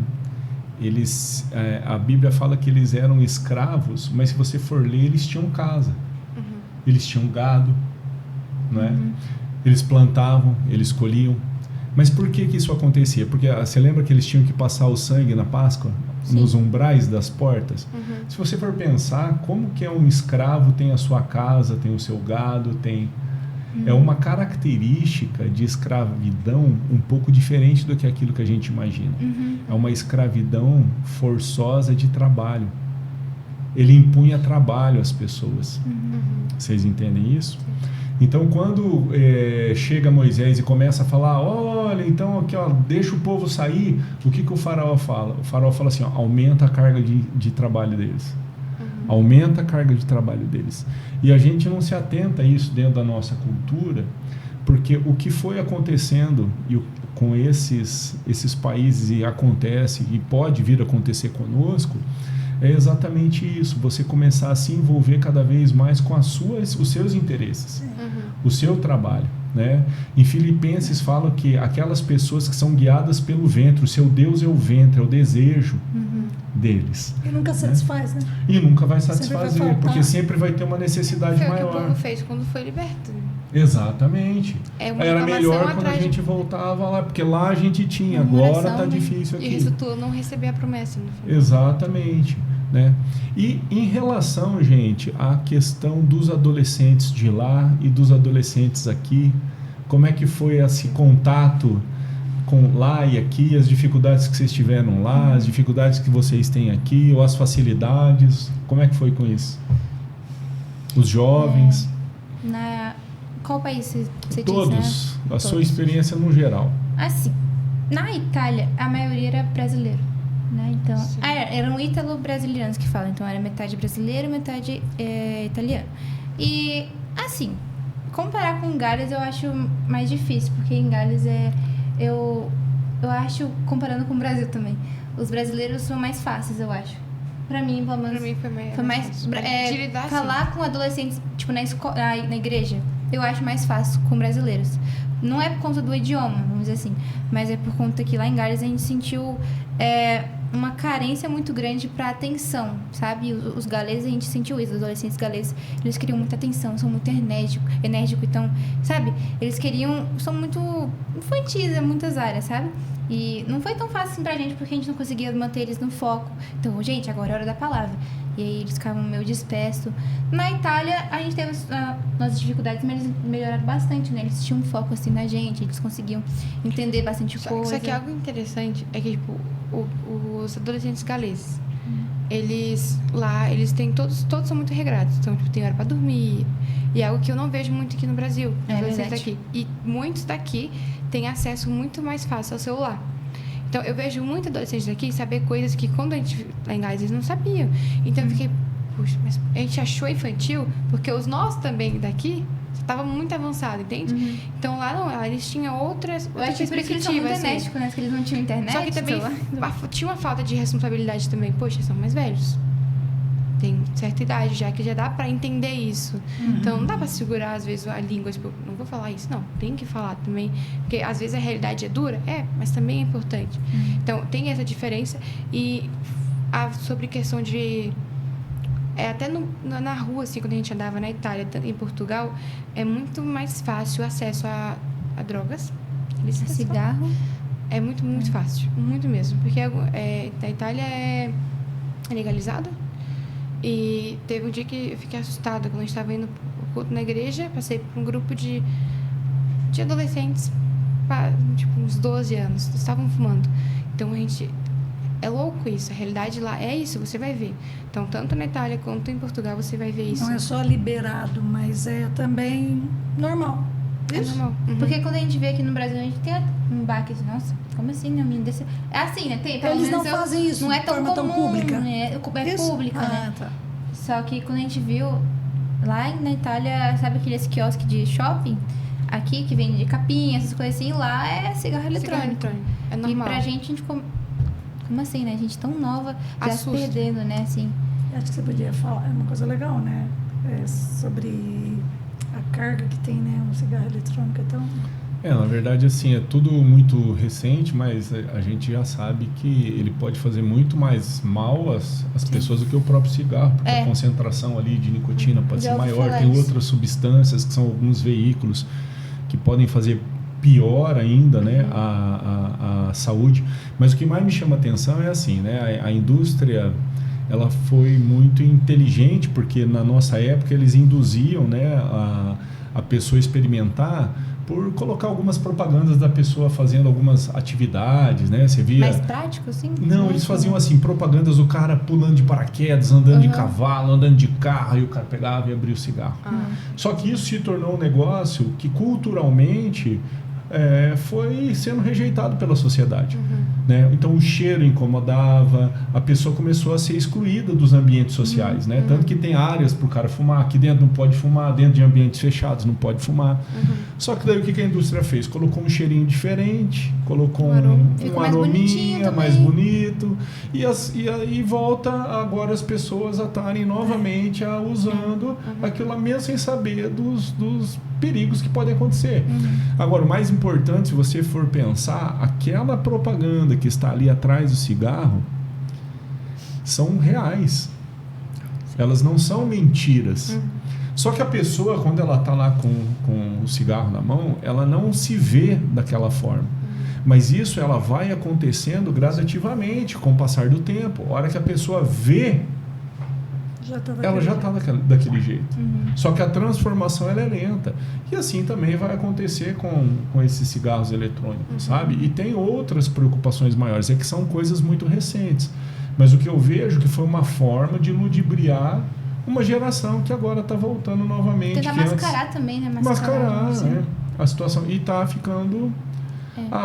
eles, a Bíblia fala que eles eram escravos, mas se você for ler, eles tinham casa, eles tinham gado, não é? Eles plantavam, eles colhiam. Mas por que isso acontecia? Porque você lembra que eles tinham que passar o sangue na Páscoa? Sim. Nos umbrais das portas? Se você for pensar, como que um escravo tem a sua casa, tem o seu gado, tem... É uma característica de escravidão um pouco diferente do que aquilo que a gente imagina. É uma escravidão forçosa de trabalho. Ele impunha trabalho às pessoas. Vocês entendem isso? Então, quando chega Moisés e começa a falar, olha, então aqui, ó, deixa o povo sair, o que o faraó fala? O faraó fala assim, ó, aumenta a carga de trabalho deles. Aumenta a carga de trabalho deles. E a gente não se atenta a isso dentro da nossa cultura, porque o que foi acontecendo com esses países e acontece e pode vir a acontecer conosco, é exatamente isso, você começar a se envolver cada vez mais com os seus interesses, o seu trabalho, né? Em Filipenses fala que aquelas pessoas que são guiadas pelo ventre, o seu Deus é o ventre, é o desejo deles. E nunca satisfaz, né? E nunca vai Sempre vai satisfazer, faltar. porque sempre vai ter uma necessidade Foi o que o maior. povo fez quando foi liberto. Exatamente. Uma Era reclamação melhor quando a atrás de- gente voltava lá, porque lá a gente tinha, Uma agora oração, tá né? difícil E aqui. resultou não receber a promessa no final. Exatamente, né? E em relação, gente, à questão dos adolescentes de lá e dos adolescentes aqui, como é que foi esse contato com lá e aqui, as dificuldades que vocês tiveram lá, as dificuldades que vocês têm aqui, ou as facilidades, como é que foi com isso? Os jovens, Qual país você disse, todos, né? a sua Todos. experiência no geral. Assim, na Itália, a maioria era brasileiro, né? Então, eram ítalo-brasilianos que falam. Então, era metade brasileiro, metade italiano. E, assim, comparar com Gales eu acho mais difícil, porque em Gales eu acho, comparando com o Brasil também, os brasileiros são mais fáceis, eu acho. Pra mim, pelo menos, Pra mim foi mais de lidar, falar com adolescentes, tipo, na igreja, eu acho mais fácil com brasileiros. Não é por conta do idioma, vamos dizer assim, mas é por conta que lá em Gales a gente sentiu uma carência muito grande para atenção, sabe? Os galeses, a gente sentiu isso, os adolescentes galeses, eles queriam muita atenção, são muito enérgicos, então, sabe? Eles são muito infantis em muitas áreas, sabe? E não foi tão fácil assim pra gente, porque a gente não conseguia manter eles no foco. Então, gente, agora é hora da palavra. E aí eles ficavam meio dispersos. Na Itália, a gente teve nossas dificuldades, mas eles melhoraram bastante, né? Eles tinham um foco assim na gente, eles conseguiam entender bastante coisa. Só que algo interessante é que, tipo, os adolescentes galeses, eles têm todos são muito regrados. Então, tipo, tem hora pra dormir. E é algo que eu não vejo muito aqui no Brasil. Daqui. E muitos daqui têm acesso muito mais fácil ao celular. Então, eu vejo muitos adolescentes daqui saber coisas que, quando a gente lá em Gales, eles não sabiam. Então, eu fiquei, puxa, mas a gente achou infantil, porque os nossos também daqui estavam muito avançados, entende? Então, lá não, eles tinham outras perspectivas. Por isso que eles são muito enérgicos, né? Porque eles não tinham internet. Só que também tinha uma falta de responsabilidade também. Poxa, são mais velhos. Tem certa idade já, que já dá pra entender isso. Então, não dá pra segurar, às vezes, a língua. Tipo, não vou falar isso, não. Tem que falar também. Porque, às vezes, a realidade é dura. Mas também é importante. Então, tem essa diferença. E sobre questão de... até na rua, assim, quando a gente andava na Itália, em Portugal, é muito mais fácil o acesso a drogas. Cigarro. É muito, muito fácil. Muito mesmo. Porque na Itália é legalizado. E teve um dia que eu fiquei assustada quando a gente estava indo pro culto na igreja. Passei por um grupo de adolescentes, tipo, uns 12 anos. Eles estavam fumando. Então, é louco isso. A realidade lá é isso, você vai ver. Então, tanto na Itália quanto em Portugal, você vai ver isso. Não é só liberado, mas é também normal. É normal. Porque quando a gente vê aqui no Brasil, a gente tem um baque de, nossa, como assim, né? É assim, né? Eles não fazem isso não é de tão forma comum, tão pública. Né? É pública, né? Tá. Só que quando a gente viu lá na Itália, sabe aqueles quiosques de shopping? Aqui, que vende capinha, essas coisas assim, lá é cigarro eletrônico. É normal. E pra gente como assim, né? A gente tão nova, já se perdendo, né? Assim. Acho que você podia falar, é uma coisa legal, né? Sobre a carga que tem, né? Um cigarro eletrônico é tão... Na verdade, assim, é tudo muito recente, mas a gente já sabe que ele pode fazer muito mais mal às pessoas do que o próprio cigarro, porque a concentração ali de nicotina pode ser maior, tem outras substâncias que são alguns veículos que podem fazer pior ainda, né, a saúde. Mas o que mais me chama a atenção é assim, né, a indústria, ela foi muito inteligente, porque na nossa época eles induziam, né, a pessoa experimentar por colocar algumas propagandas da pessoa fazendo algumas atividades, né? Você via... Mais prático, assim? Não, eles faziam assim, propagandas do cara pulando de paraquedas, andando de cavalo, andando de carro, e o cara pegava e abria o cigarro. Só que isso se tornou um negócio que culturalmente foi sendo rejeitado pela sociedade. Né? Então o cheiro incomodava, a pessoa começou a ser excluída dos ambientes sociais, né? Tanto que tem áreas para o cara fumar, aqui dentro não pode fumar, dentro de ambientes fechados não pode fumar. Só que daí o que a indústria fez? Colocou um cheirinho diferente, colocou um arominha mais bonito, e aí volta agora as pessoas a estarem novamente usando aquilo lá mesmo sem saber dos perigos que podem acontecer. Agora, o mais importante, se você for pensar, aquela propaganda que está ali atrás do cigarro são reais. Elas não são mentiras. Só que a pessoa, quando ela está lá com o cigarro na mão, ela não se vê daquela forma. Mas isso ela vai acontecendo gradativamente com o passar do tempo. A hora que a pessoa vê, ela já está daquele jeito. Só que a transformação ela é lenta. E assim também vai acontecer com esses cigarros eletrônicos, sabe? E tem outras preocupações maiores, é que são coisas muito recentes. Mas o que eu vejo que foi uma forma de ludibriar uma geração que agora está voltando novamente. Tentar mascarar também, né? Mascarar, né? A situação. E está ficando...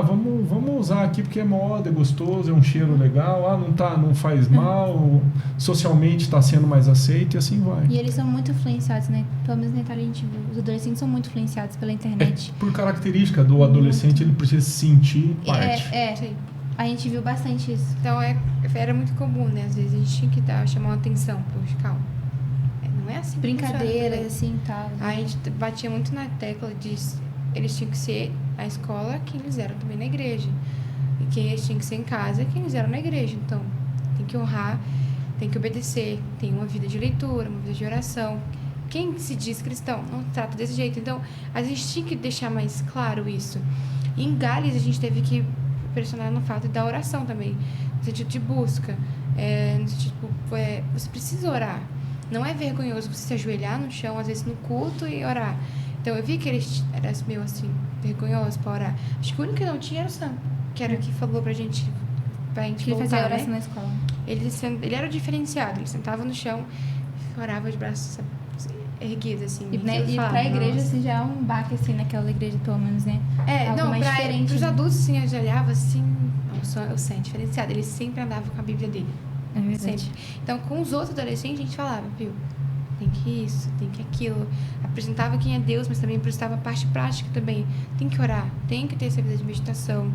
vamos usar aqui porque é moda, é gostoso, é um cheiro legal, não faz mal, socialmente está sendo mais aceito e assim vai. E eles são muito influenciados, né? Pelo menos na Itália a gente viu, os adolescentes são muito influenciados pela internet. Por característica do adolescente, ele precisa se sentir parte. Sim. A gente viu bastante isso. Então era muito comum, né? Às vezes a gente tinha que chamar uma atenção, poxa, calma. Não é assim. Brincadeiras, assim, tal. A gente batia muito na tecla de... Eles tinham que ser a escola que eles eram também na igreja. E quem eles tinham que ser em casa é quem eles eram na igreja. Então, tem que honrar, tem que obedecer, tem uma vida de leitura, uma vida de oração. Quem se diz cristão não trata desse jeito. Então, a gente tinha que deixar mais claro isso. E em Gales, a gente teve que pressionar no fato da oração também, no sentido de busca. No sentido, você precisa orar. Não é vergonhoso você se ajoelhar no chão, às vezes no culto, e orar. Então, eu vi que eles eram meio assim, vergonhosos para orar. Acho que o único que não tinha era o Sam, que era o que falou pra gente Ele voltar, fazia oração né? na escola. Ele era diferenciado, ele sentava no chão, orava de braços erguidos, assim. E pra igreja, assim, já é um baque, assim, naquela igreja, pelo menos, né? Algo mais diferente. Pros né? adultos, assim, eu já olhava assim, o Sam é diferenciado. Ele sempre andava com a Bíblia dele. É verdade. Sempre. Então, com os outros adolescentes, a gente falava, viu? Tem que isso, tem que aquilo. Apresentava quem é Deus, mas também apresentava a parte prática também. Tem que orar, tem que ter essa vida de meditação.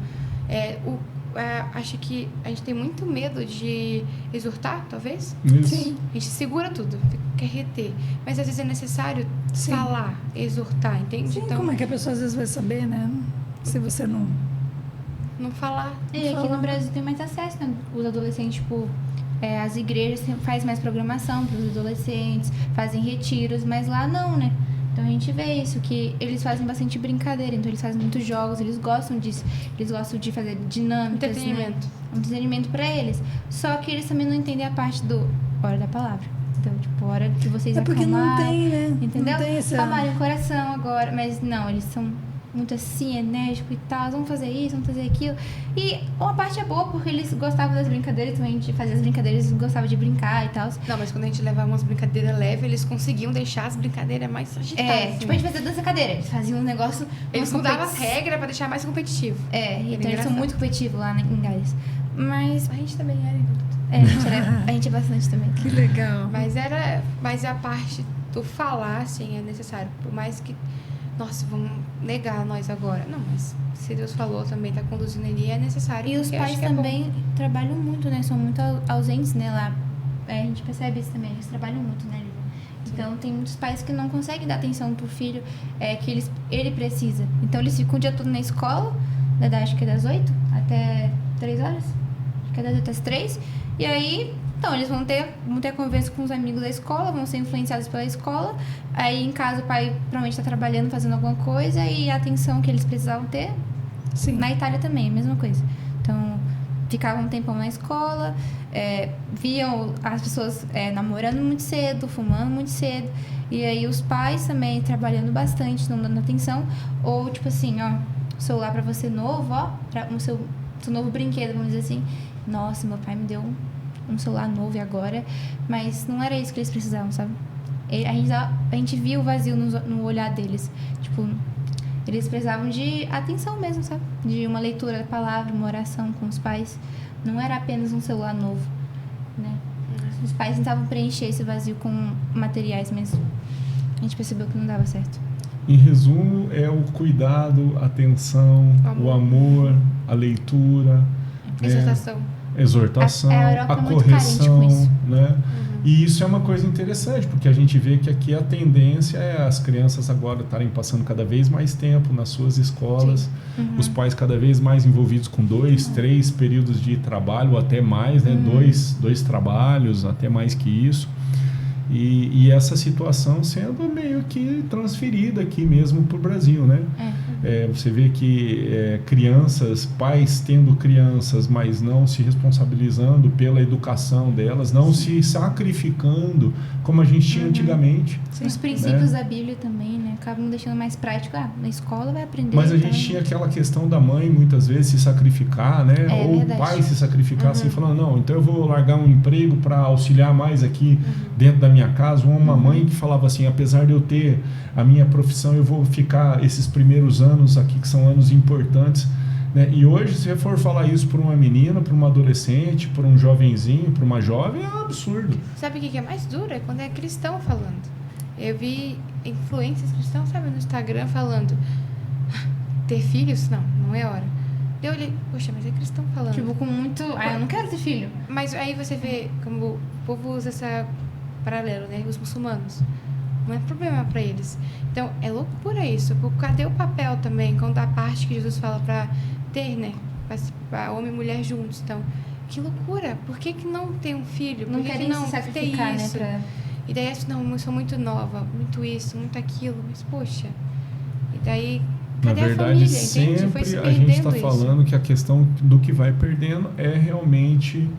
Acho que a gente tem muito medo de exortar, talvez. Isso. Sim. A gente segura tudo, quer reter. Mas às vezes é necessário Sim. falar, exortar, entende? Sim, Então, como é que a pessoa às vezes vai saber, né? Se você não... não falar. E aqui no Brasil tem mais acesso, né? Os adolescentes, tipo, as igrejas fazem mais programação para os adolescentes, fazem retiros, mas lá não, né? Então a gente vê isso, que eles fazem bastante brincadeira, então eles fazem muitos jogos, eles gostam disso, eles gostam de fazer dinâmicas, Entretenimento. né? Um entretenimento para eles. Só que eles também não entendem a parte do hora da palavra. Então, tipo, hora que vocês porque não acalmarem, tem, né? entendeu? Não tem essa... Acalmarem o coração agora, mas não, eles são muito assim, enérgico e tal, vamos fazer isso, vamos fazer aquilo. E uma parte é boa, porque eles gostavam das brincadeiras, então a gente fazia as brincadeiras, eles gostavam de brincar e tal. Não, mas quando a gente levava umas brincadeiras leves, eles conseguiam deixar as brincadeiras mais agitadas. Tipo, a gente fazia dança cadeira, eles faziam um negócio... Eles mudavam as regras pra deixar mais competitivo. então eles são engraçado. muito competitivos lá em Gales. Mas A gente também era. a gente é bastante também. Que legal. Mas a parte do falar, assim, é necessário. Por mais que, nossa, vamos negar nós agora. Não, mas se Deus falou também, tá conduzindo ali, é necessário. E os porque acho pais que é bom. também trabalham muito, né? São muito ausentes, né? Lá. A gente percebe isso também, eles trabalham muito, né, Lívia? Então, tem muitos pais que não conseguem dar atenção pro filho que ele precisa. Então, eles ficam o dia todo na escola, acho que é das 8 até 3 horas. Acho que é das 8 às 3. E aí, então, eles vão ter convivência com os amigos da escola, vão ser influenciados pela escola. Aí, em casa, o pai provavelmente está trabalhando, fazendo alguma coisa, e a atenção que eles precisavam ter. Sim. Na Itália também, a mesma coisa. Então, ficavam um tempão na escola, viam as pessoas namorando muito cedo, fumando muito cedo. E aí, os pais também trabalhando bastante, não dando atenção. Ou, tipo assim, ó, celular pra você novo, ó, seu novo brinquedo, vamos dizer assim. Nossa, meu pai me deu um celular novo agora, mas não era isso que eles precisavam, sabe? A gente via o vazio no olhar deles. Tipo, eles precisavam de atenção mesmo, sabe? De uma leitura da palavra, uma oração com os pais. Não era apenas um celular novo, né? Os pais tentavam preencher esse vazio com materiais, mas a gente percebeu que não dava certo. Em resumo, é o cuidado, a atenção, o amor, a leitura, exortação, A Europa a é muito carente correção, com isso. né? E isso é uma coisa interessante, porque a gente vê que aqui a tendência é as crianças agora estarem passando cada vez mais tempo nas suas escolas, os pais cada vez mais envolvidos com 2, 3 períodos de trabalho, ou até mais, né? Dois trabalhos, até mais que isso. E essa situação sendo meio que transferida aqui mesmo para o Brasil, né? Você vê que crianças, pais tendo crianças, mas não se responsabilizando pela educação delas, não se sacrificando como a gente tinha antigamente. Sim. Os princípios da Bíblia também, né? Acabam deixando mais prático. Na escola vai aprender. Mas a então, gente tinha aquela questão da mãe muitas vezes se sacrificar, né? Ou verdade. o pai se sacrificar assim, falando, não, então eu vou largar um emprego para auxiliar mais aqui dentro da minha casa. Ou uma mãe que falava assim, apesar de eu ter a minha profissão, eu vou ficar esses primeiros anos aqui, que são anos importantes, né? E hoje, se você for falar isso para uma menina, para uma adolescente, para um jovenzinho, para uma jovem, é um absurdo. Sabe o que é mais duro? É quando é cristão falando. Eu vi influências cristãos, sabe, no Instagram falando ter filhos? Não é hora. Eu olhei, poxa, mas é cristão falando. Tipo, com muito... eu não quero ter filho. Mas aí você vê como o povo usa essa paralelo, né? Os muçulmanos. Não é problema para eles. Então, é loucura isso. Cadê o papel também, quando a parte que Jesus fala para ter, né? participar, homem e mulher juntos. Então, que loucura! Por que não ter um filho? Por Não que querem não se sacrificar, ter né? isso? E daí, não, eu sou muito nova, muito isso, muito aquilo. Mas, poxa, e daí... Na Cadê verdade, a família, entende? Foi sempre se a gente está perdendo isso. falando que a questão do que vai perdendo é realmente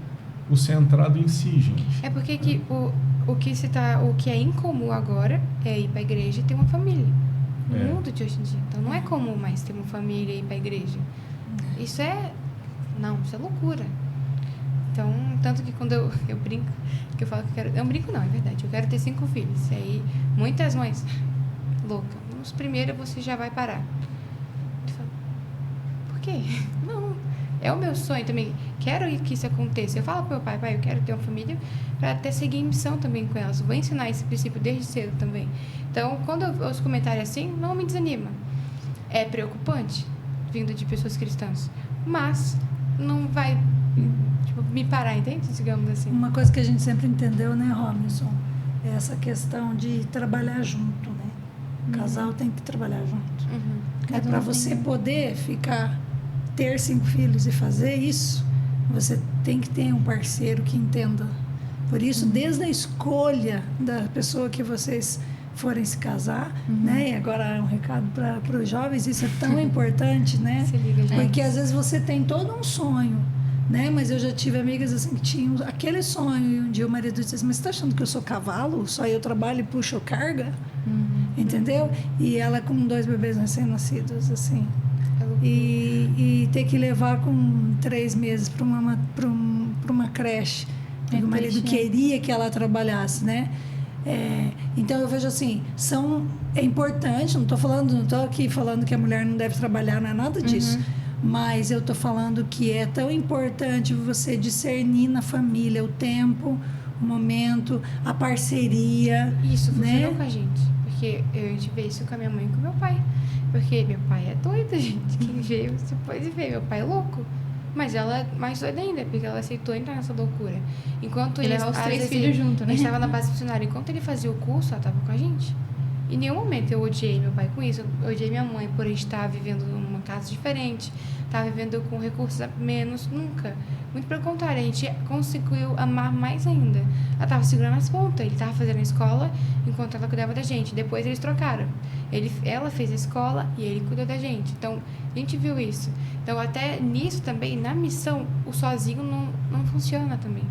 o centrado em si, gente. É porque que o que é incomum agora é ir para a igreja e ter uma família. No mundo de hoje em dia. Então, não é comum mais ter uma família e ir para a igreja. Isso é loucura. Então, tanto que quando eu brinco, que eu falo que eu quero... Eu não brinco não, é verdade. Eu quero ter 5 filhos. E aí, muitas mães, louca, nos primeiros você já vai parar. Eu falo, por quê? Não, é o meu sonho também. Quero que isso aconteça. Eu falo pro meu pai, eu quero ter uma família para até seguir em missão também com elas. Vou ensinar esse princípio desde cedo também. Então, quando eu ouço comentários assim, não me desanima. É preocupante, vindo de pessoas cristãs. Mas não vai... me parar, entende? Digamos assim. Uma coisa que a gente sempre entendeu, né, Robinson? É essa questão de trabalhar junto, né? O casal tem que trabalhar junto. É para você poder ter 5 filhos e fazer isso, você tem que ter um parceiro que entenda. Por isso, desde a escolha da pessoa que vocês forem se casar, né? E agora é um recado para os jovens, isso é tão importante, né? Se liga, gente. Porque às vezes você tem todo um sonho, né? Mas eu já tive amigas assim que tinham aquele sonho e um dia o marido disse assim, mas você está achando que eu sou cavalo? Só eu trabalho e puxo carga? Entendeu? E ela com 2 bebês recém-nascidos, assim. E ter que levar com 3 meses para uma creche. Porque o marido queria que ela trabalhasse, né? Então eu vejo assim, é importante, não estou aqui falando que a mulher não deve trabalhar, não é nada disso. Mas eu estou falando que é tão importante você discernir na família o tempo, o momento, a parceria. Isso funcionou, né? com a gente. Porque a gente vê isso com a minha mãe e com meu pai. Porque meu pai é doido, gente. Quem veio, você pode ver. Meu pai é louco. Mas ela é mais doida ainda, porque ela aceitou entrar nessa loucura. Enquanto ele levava os 3 filhos junto, né? A gente estava na base missionária. Enquanto ele fazia o curso, ela estava com a gente. Em nenhum momento eu odiei meu pai com isso. Eu odiei minha mãe por estar vivendo numa casa diferente, estar vivendo com recursos a menos, nunca. Muito pelo contrário, a gente conseguiu amar mais ainda. Ela estava segurando as pontas, ele estava fazendo a escola enquanto ela cuidava da gente. Depois eles trocaram. Ela fez a escola e ele cuidou da gente. Então, a gente viu isso. Então, até nisso também, na missão, o sozinho não funciona também.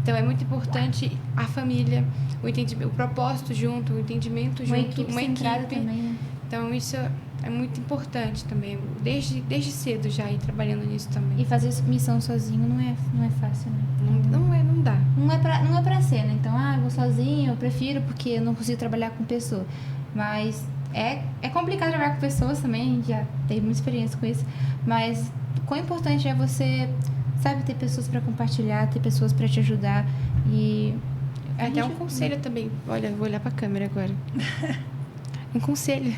Então, é muito importante a família, o propósito junto, o entendimento junto, uma equipe. Também, né? Então, isso é muito importante também, desde cedo já ir trabalhando nisso também. E fazer missão sozinho não é fácil, né? Não dá. Não é pra ser, né? Então, eu vou sozinho, eu prefiro porque eu não consigo trabalhar com pessoa. Mas é complicado trabalhar com pessoas também, a gente já teve muita experiência com isso. Mas quão importante é você, sabe, ter pessoas pra compartilhar, ter pessoas pra te ajudar. E até um conselho também. Olha, eu vou olhar pra câmera agora. Um conselho.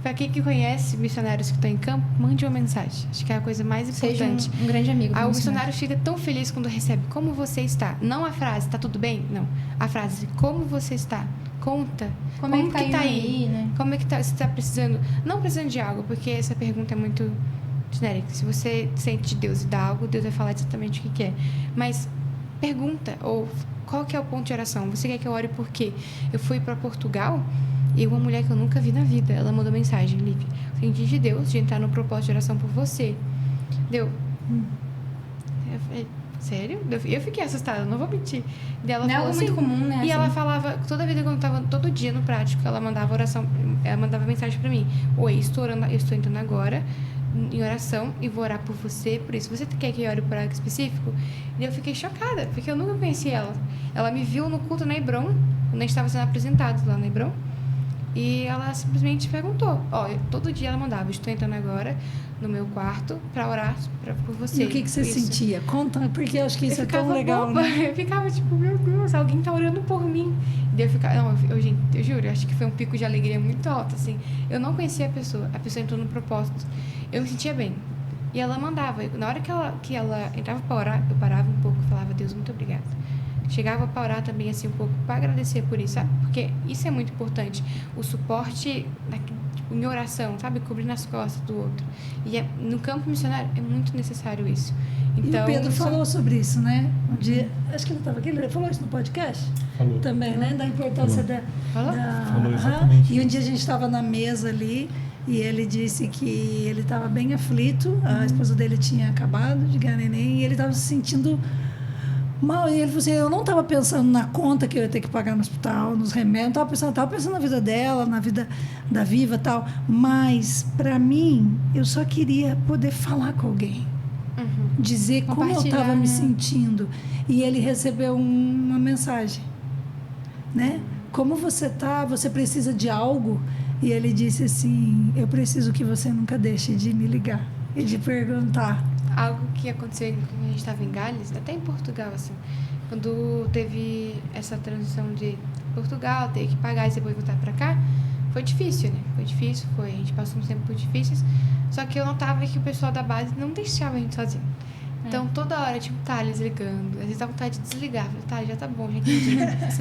Para quem que conhece missionários que estão em campo, mande uma mensagem. Acho que é a coisa mais importante. Seja um grande amigo. O missionário fica tão feliz quando recebe como você está. Não a frase, tá tudo bem? Não. A frase, como você está? Conta. Como é que tá aí, né? Como é que tá? Você está precisando? Não precisando de algo, porque essa pergunta é muito genérica. Se você sente de Deus e dá algo, Deus vai falar exatamente o que é. Mas pergunta, ou qual que é o ponto de oração? Você quer que eu ore por quê? Eu fui para Portugal e uma mulher que eu nunca vi na vida, ela mandou mensagem, Lívia, senti de Deus de entrar no propósito de oração por você. Eu falei, sério? Eu fiquei assustada, não vou mentir. Ela não é algo assim, muito comum, né? E assim. ela falava, toda vida quando eu tava, todo dia no prático, ela mandava oração, ela mandava mensagem pra mim. Oi, eu estou entrando agora em oração e vou orar por você, por isso. Você quer que eu ore por algo específico? E eu fiquei chocada, porque eu nunca conheci ela. Ela me viu no culto na Hebron, quando a gente estava sendo apresentado lá na Hebron. E ela simplesmente perguntou. Todo dia ela mandava, estou entrando agora no meu quarto para orar por você. E o que você sentia? Conta, porque eu acho que isso é tão legal, boba. né? Eu ficava tipo, meu Deus, alguém tá orando por mim. E daí eu ficava, gente, eu juro, eu acho que foi um pico de alegria muito alto, assim. Eu não conhecia a pessoa entrou no propósito. Eu me sentia bem. E ela mandava. Na hora que ela entrava para orar, eu parava um pouco e falava, Deus, muito obrigada. Chegava para orar também assim um pouco para agradecer por isso, sabe? Porque isso é muito importante. O suporte em oração, sabe? Cobrindo as costas do outro. E no campo missionário é muito necessário isso. Então, e o Pedro falou sobre isso, né? Um dia, acho que ele estava aqui, ele falou isso no podcast? Falou. Também, né? Da importância Falou exatamente. E um dia a gente estava na mesa ali e ele disse que ele estava bem aflito, a esposa dele tinha acabado de ganhar neném e ele estava se sentindo mal. E ele falou assim, eu não estava pensando na conta que eu ia ter que pagar no hospital, nos remédios, estava pensando na vida dela, na vida da Viva e tal, mas para mim, eu só queria poder falar com alguém. Dizer como eu estava me sentindo. E ele recebeu uma mensagem, né? Como você tá? Você precisa de algo? E ele disse assim, eu preciso que você nunca deixe de me ligar e de perguntar. Algo que aconteceu quando a gente estava em Gales, até em Portugal, assim, quando teve essa transição de Portugal, ter que pagar e depois voltar para cá, foi difícil, né? A gente passou uns tempos difíceis, só que eu notava que o pessoal da base não deixava a gente sozinho. Então, toda hora tinha o Thales ligando. Às vezes dá vontade de desligar. Falei, Thales, já tá bom, já entendi.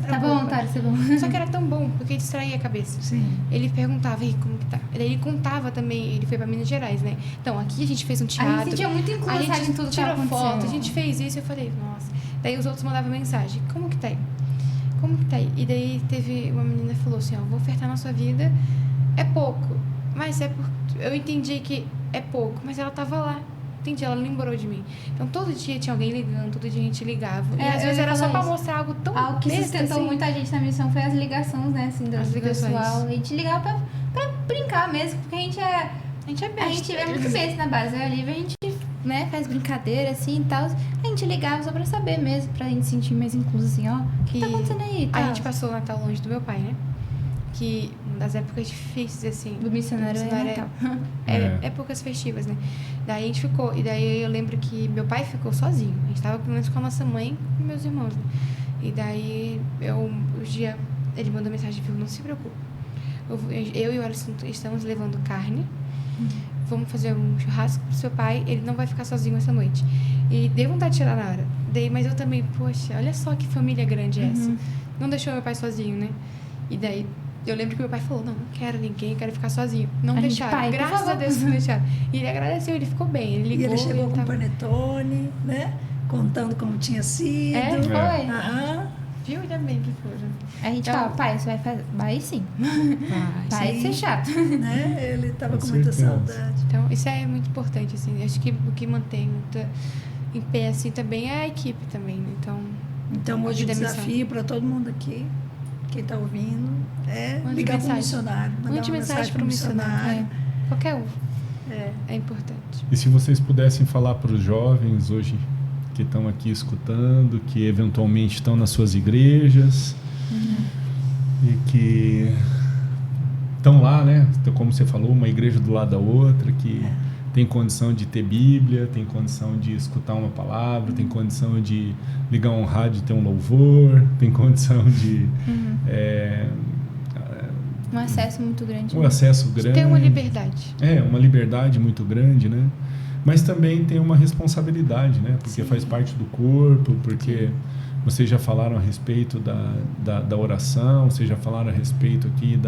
Tá bom, Thales, tá bom. Só que era tão bom, porque distraía a cabeça. Sim. Ele perguntava, e como que tá? E daí ele contava também, ele foi pra Minas Gerais, né? Então, aqui a gente fez um teatro. A gente sentia muito incluso em tudo que tava tirou foto, acontecendo. a gente fez isso. Eu falei, nossa. Daí os outros mandavam mensagem, como que tá aí? Como que tá aí? E daí teve uma menina que falou assim, ó, vou ofertar na sua vida, é pouco. Mas eu entendi que é pouco, mas ela tava lá. Entendi, ela lembrou de mim. Então, todo dia tinha alguém ligando, todo dia a gente ligava. E às vezes era só pra mostrar algo tão algo que besta, sustentou assim. muita gente na missão foi as ligações, né? Assim, do pessoal. A gente ligava pra brincar mesmo, porque a gente é besta. A gente é muito besta na base. A Olivia, a gente, né, faz brincadeira, assim, e tal. A gente ligava só pra saber mesmo, pra gente sentir mais incluso, assim, ó. O que tá acontecendo aí? A gente passou o Natal longe do meu pai, né? Que das épocas difíceis, assim. Do missionário é Natal. Épocas festivas, né? Daí a gente ficou. E daí eu lembro que meu pai ficou sozinho. A gente tava pelo menos com a nossa mãe e meus irmãos, né? E daí ele mandou mensagem, viu? Não se preocupe. Eu e o Alisson estamos levando carne. Vamos fazer um churrasco pro seu pai. Ele não vai ficar sozinho essa noite. E dei vontade de tirar na hora. Mas eu também, poxa, olha só que família grande é essa. Não deixou meu pai sozinho, né? E daí eu lembro que meu pai falou, não quero ninguém, quero ficar sozinho. Não deixaram, pai, graças a Deus não deixaram. E ele agradeceu, ele ficou bem, ele ligou. E ele chegou com panetone, né? Contando como tinha sido. Foi. Aham. Viu? Ainda bem que foram. A gente Então, fala, pai, você vai fazer. Vai sim. Vai ser chato. Né? Ele estava com Com muita certeza. saudade. Então, isso é muito importante, assim. Acho que o que mantém muito em pé, assim, também é a equipe também, né? Então, hoje o ajuda a missão. desafio para todo mundo aqui, quem está ouvindo, é Mande ligar para o mensagem. missionário. Mandar Mande uma mensagem para o pro missionário. Qualquer um. É. É importante. E se vocês pudessem falar para os jovens hoje que estão aqui escutando, que eventualmente estão nas suas igrejas e que estão lá, né? Como você falou, uma igreja do lado da outra, que tem condição de ter Bíblia, tem condição de escutar uma palavra, tem condição de ligar um rádio e ter um louvor, tem condição de... Um acesso muito grande. um acesso grande. Tem uma liberdade. Uma liberdade muito grande, né? Mas também tem uma responsabilidade, né? Porque faz parte do corpo, porque vocês já falaram a respeito da oração, vocês já falaram a respeito aqui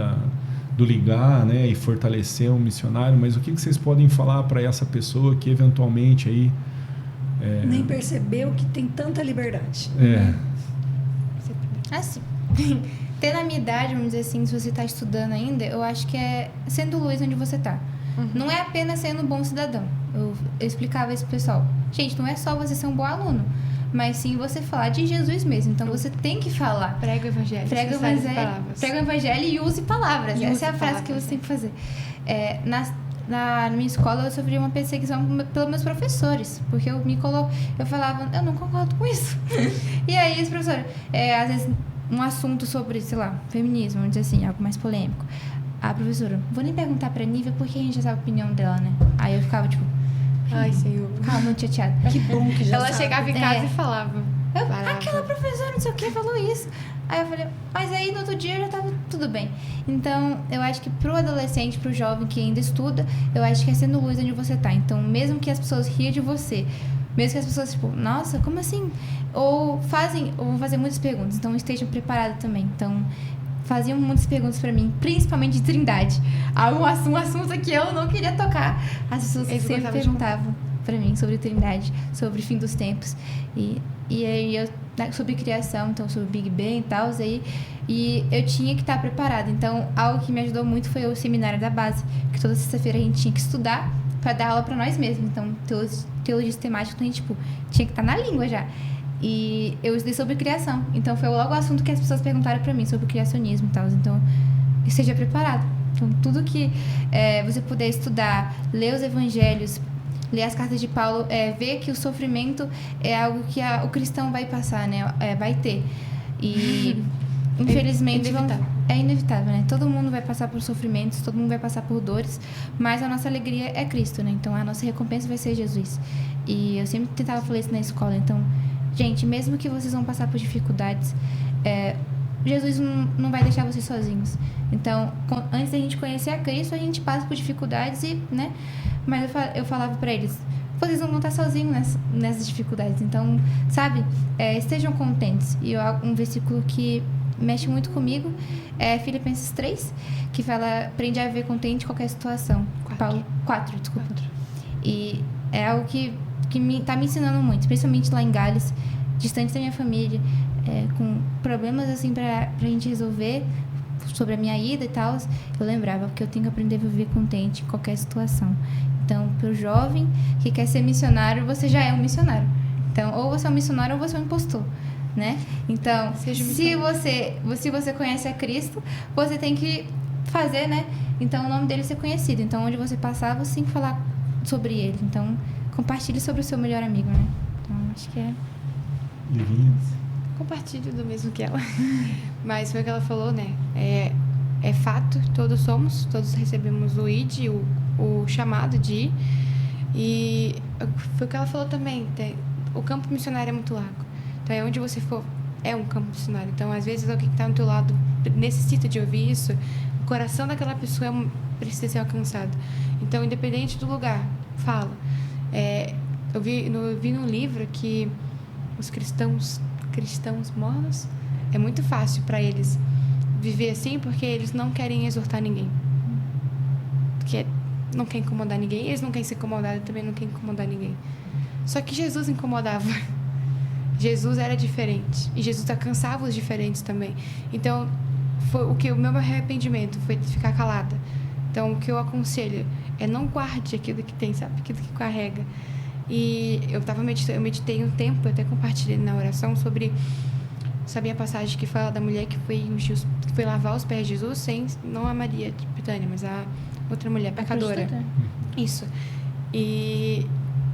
do ligar, né? E fortalecer um missionário, mas o que vocês podem falar para essa pessoa que eventualmente aí... Nem percebeu que tem tanta liberdade. Assim, tendo a minha idade, vamos dizer assim, se você está estudando ainda, eu acho que é sendo luz onde você está. Não é apenas sendo um bom cidadão. Eu explicava isso pro pessoal. Gente, não é só você ser um bom aluno, mas sim você falar de Jesus mesmo. Então você tem que falar. Prega o evangelho. Prega o evangelho e use palavras. Essa é a frase que você tem que fazer. Na minha escola eu sofri uma perseguição pelos meus professores, porque eu falava, eu não concordo com isso. E aí os professores, às vezes um assunto sobre, sei lá, feminismo, vamos dizer assim, algo mais polêmico. A professora, vou nem perguntar pra Nívia porque a gente já sabe a opinião dela, né? Aí eu ficava tipo, ai, Senhor. calma, muito chateada. Que bom que já Ela sabe. chegava em casa e falava. Aquela professora não sei o que falou isso. Aí eu falei, mas aí no outro dia já tava tudo bem. Então, eu acho que pro adolescente, pro jovem que ainda estuda, eu acho que é sendo luz onde você tá. Então, mesmo que as pessoas riem de você, mesmo que as pessoas, tipo, nossa, como assim? Ou vão fazer muitas perguntas, então estejam preparados também. Então, faziam muitas perguntas pra mim, principalmente de Trindade. Um assunto que eu não queria tocar. As pessoas sempre perguntavam pra mim sobre Trindade, sobre o fim dos tempos. E aí sobre criação, então sobre Big Bang e tal, e eu tinha que estar preparada. Então, algo que me ajudou muito foi o seminário da base, que toda sexta-feira a gente tinha que estudar para dar aula para nós mesmos. Então, teologia sistemática, então a gente tinha que estar na língua já. E eu estudei sobre criação. Então, foi logo o assunto que as pessoas perguntaram para mim, sobre o criacionismo e tal. Então, esteja preparado. Então, tudo que você puder estudar, ler os evangelhos, ler as cartas de Paulo, ver que o sofrimento é algo que o cristão vai passar, né? Vai ter. E, infelizmente, é inevitável, né? Todo mundo vai passar por sofrimentos, todo mundo vai passar por dores, mas a nossa alegria é Cristo, né? Então, a nossa recompensa vai ser Jesus. E eu sempre tentava falar isso na escola. Então, gente, mesmo que vocês vão passar por dificuldades, Jesus não vai deixar vocês sozinhos. Então, antes da gente conhecer a Cristo, a gente passa por dificuldades né? Mas eu falava pra eles, vocês não vão estar sozinhos nessas dificuldades. Então, sabe, estejam contentes. E um versículo que mexe muito comigo é Filipenses 3, que fala, aprende a viver contente em qualquer situação. 4, desculpa. 4. E é algo que tá me ensinando muito, principalmente lá em Gales, distante da minha família, com problemas assim pra gente resolver, sobre a minha ida e tal, eu lembrava que eu tenho que aprender a viver contente em qualquer situação. Então, pro jovem que quer ser missionário, você já é um missionário. Então, ou você é um missionário ou você é um impostor, né? Então, se você conhece a Cristo, você tem que fazer, né? Então, o nome dele ser conhecido. Então, onde você passar, você tem que falar sobre ele. Então, compartilhe sobre o seu melhor amigo, né? Então, acho que Compartilho do mesmo que ela. Mas foi o que ela falou, né? É fato, todos recebemos o ID, o chamado de ir. E foi o que ela falou também. O campo missionário é muito largo. Então, onde você for, é um campo missionário. Então, às vezes, alguém que está do teu lado necessita de ouvir isso. O coração daquela pessoa precisa ser alcançado. Então, independente do lugar, fala. Eu vi no livro que os cristãos mornos, é muito fácil para eles viver assim, porque eles não querem exortar ninguém. Porque não quer incomodar ninguém, eles não querem ser incomodados, também não querem incomodar ninguém. Só que Jesus incomodava. Jesus era diferente. E Jesus alcançava os diferentes também. Então, o meu arrependimento foi de ficar calada. Então, o que eu aconselho é não guarde aquilo que tem, sabe? Aquilo que carrega. E eu meditei um tempo, eu até compartilhei na oração sobre, sabe a passagem que fala da mulher que foi lavar os pés de Jesus, não a Maria de Betânia, mas a outra mulher, pecadora. Isso. E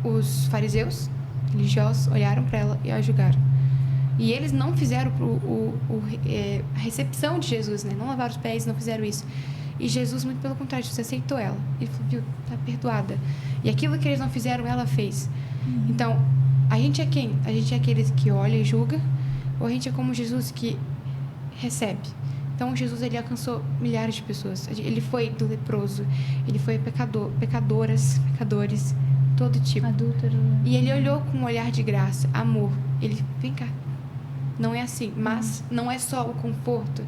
os fariseus religiosos olharam para ela e a julgaram. E eles não fizeram a recepção de Jesus, né? Não lavaram os pés, não fizeram isso. E Jesus, muito pelo contrário, você aceitou ela. Ele falou, viu, tá perdoada. E aquilo que eles não fizeram, ela fez. Então, a gente é quem? A gente é aqueles que olha e julga, ou a gente é como Jesus que recebe? Então, Jesus, ele alcançou milhares de pessoas. Ele foi do leproso, ele foi pecadores, todo tipo. Adúltero. E ele olhou com um olhar de graça, amor. Ele, vem cá. Não é assim. Mas não é só o conforto.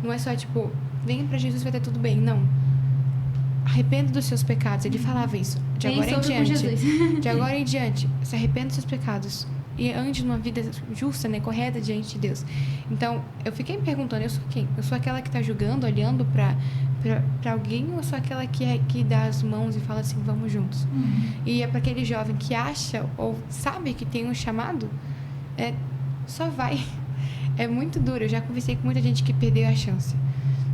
Não é só, tipo, venha pra Jesus, vai ter tudo bem. Não. Arrependa dos seus pecados. Ele falava isso. De agora em diante, se arrependa dos seus pecados. E ande numa vida justa, né, correta diante de Deus. Então, eu fiquei me perguntando, eu sou quem? Eu sou aquela que está julgando, olhando para alguém, ou eu sou aquela que dá as mãos e fala assim, vamos juntos? E é para aquele jovem que acha ou sabe que tem um chamado, só vai. É muito duro. Eu já conversei com muita gente que perdeu a chance.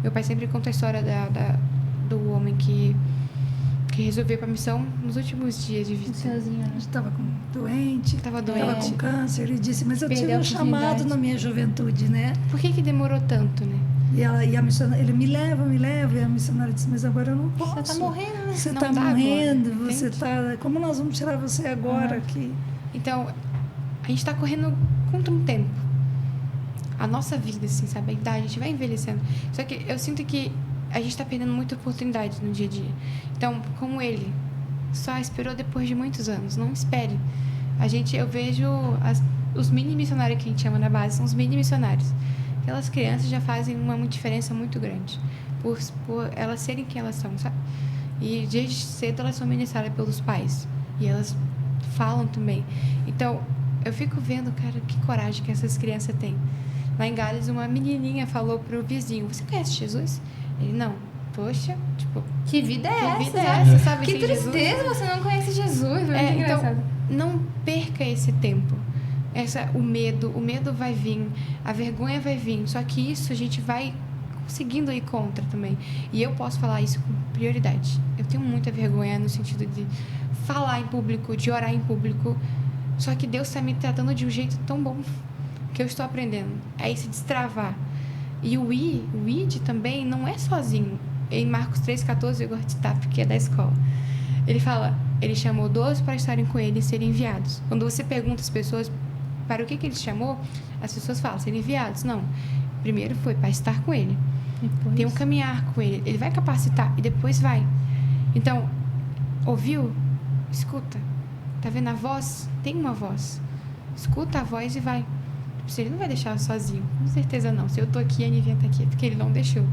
Meu pai sempre conta a história do homem que resolveu para a missão nos últimos dias de vida. Sozinho, né? Estava doente. Estava com câncer. Ele disse, mas eu tive um chamado na minha juventude, né? Por que demorou tanto, né? E a missionária, ele me leva. E a missionária disse, mas agora eu não posso. Você está morrendo, né? Você está morrendo. Você está... Como nós vamos tirar você agora aqui? Então, a gente está correndo contra um tempo. A nossa vida, assim, sabe? A idade, a gente vai envelhecendo. Só que eu sinto que a gente está perdendo muita oportunidade no dia a dia. Então, como ele só esperou depois de muitos anos, não espere. Eu vejo os mini missionários que a gente chama na base, são os mini missionários. aquelas crianças já fazem uma diferença muito grande por elas serem quem elas são, sabe? E desde cedo elas são ministradas pelos pais e elas falam também. Então eu fico vendo, cara, que coragem que essas crianças têm. Lá em Gales, uma menininha falou pro vizinho: você conhece Jesus? Ele: não. Poxa, tipo, que vida é essa, sabe? Que tristeza, Jesus? Você não conhece Jesus. Então, não perca esse tempo. O medo vai vir, a vergonha vai vir, só que isso a gente vai conseguindo ir contra também. E eu posso falar isso com prioridade. Eu tenho muita vergonha no sentido de falar em público, de orar em público, só que Deus está me tratando de um jeito tão bom que eu estou aprendendo a se destravar. E o id também não é sozinho. Em Marcos 3,14, eu gosto de citar, porque é da escola. Ele fala: ele chamou 12 para estarem com ele e serem enviados. Quando você pergunta às pessoas para o que ele chamou, as pessoas falam: serem enviados. Não. Primeiro foi para estar com ele. Depois tem um caminhar com ele. Ele vai capacitar e depois vai. Então, ouviu? Escuta. Tá vendo a voz? Tem uma voz. Escuta a voz e vai. Ele não vai deixar sozinho. Com certeza não. Se eu tô aqui, a Nívia tá aqui. É porque ele não deixou.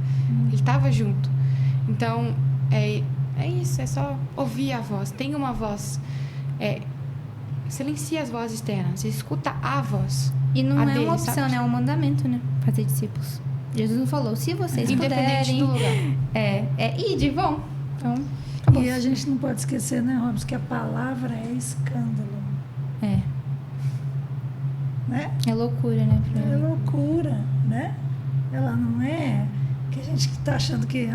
Ele tava junto. Então, é isso. É só ouvir a voz. Tem uma voz. Silencia as vozes externas. Escuta a voz. E não é dele, uma opção, sabe? né? É um mandamento, né? Fazer discípulos. Jesus não falou: se vocês independente puderem... do lugar. Ide, vão. Então, acabou. E a gente não pode esquecer, né, Robson, que a palavra é escândalo. Né? É loucura, né? É loucura, né? Ela não é que a gente está achando que...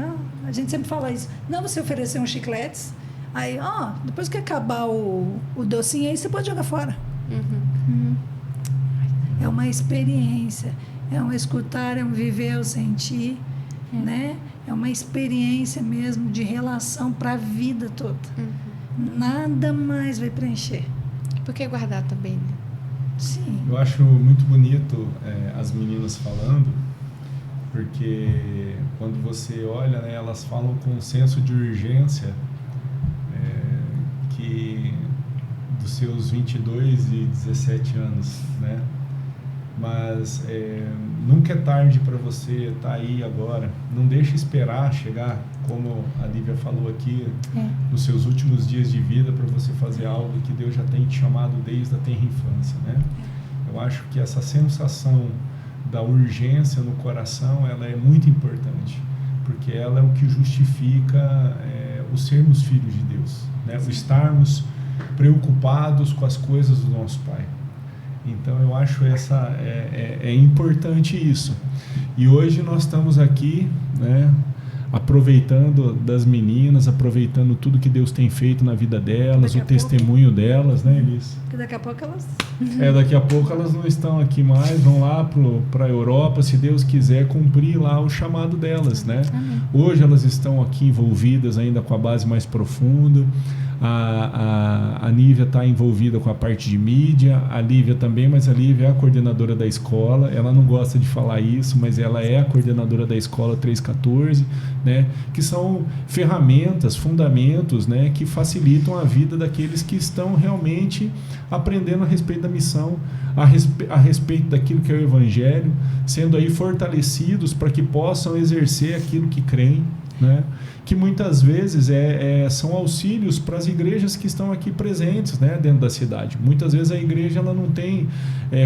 a gente sempre fala isso. Não, você oferecer uns chicletes, aí, depois que acabar o docinho aí, você pode jogar fora. É uma experiência, é um escutar, é um viver, é um sentir, né? É uma experiência mesmo de relação para a vida toda. Nada mais vai preencher. Por que guardar também, né? Sim. Eu acho muito bonito as meninas falando, porque quando você olha, né, elas falam com um senso de urgência que dos seus 22 e 17 anos, né? Mas nunca é tarde para você estar aí agora. Não deixe esperar chegar, como a Lívia falou aqui, nos seus últimos dias de vida, para você fazer algo que Deus já tem te chamado desde a tenra infância, né? Eu acho que essa sensação da urgência no coração, ela é muito importante, porque ela é o que justifica o sermos filhos de Deus, né? O estarmos preocupados com as coisas do nosso Pai. Então eu acho é importante isso. E hoje nós estamos aqui, né, aproveitando das meninas, aproveitando tudo que Deus tem feito na vida delas, o testemunho delas, né, Elis? Porque daqui a pouco elas... daqui a pouco elas não estão aqui mais, vão lá para a Europa, se Deus quiser cumprir lá o chamado delas, né? Amém. Hoje elas estão aqui envolvidas ainda com a base mais profunda. A Nívia está envolvida com a parte de mídia, a Lívia também, mas a Lívia é a coordenadora da escola. Ela não gosta de falar isso, mas ela é a coordenadora da escola 314, né? Que são ferramentas, fundamentos, né? Que facilitam a vida daqueles que estão realmente aprendendo a respeito da missão, a respeito daquilo que é o Evangelho, sendo aí fortalecidos para que possam exercer aquilo que creem, né? Que muitas vezes são auxílios para as igrejas que estão aqui presentes, né, dentro da cidade. Muitas vezes a igreja ela não tem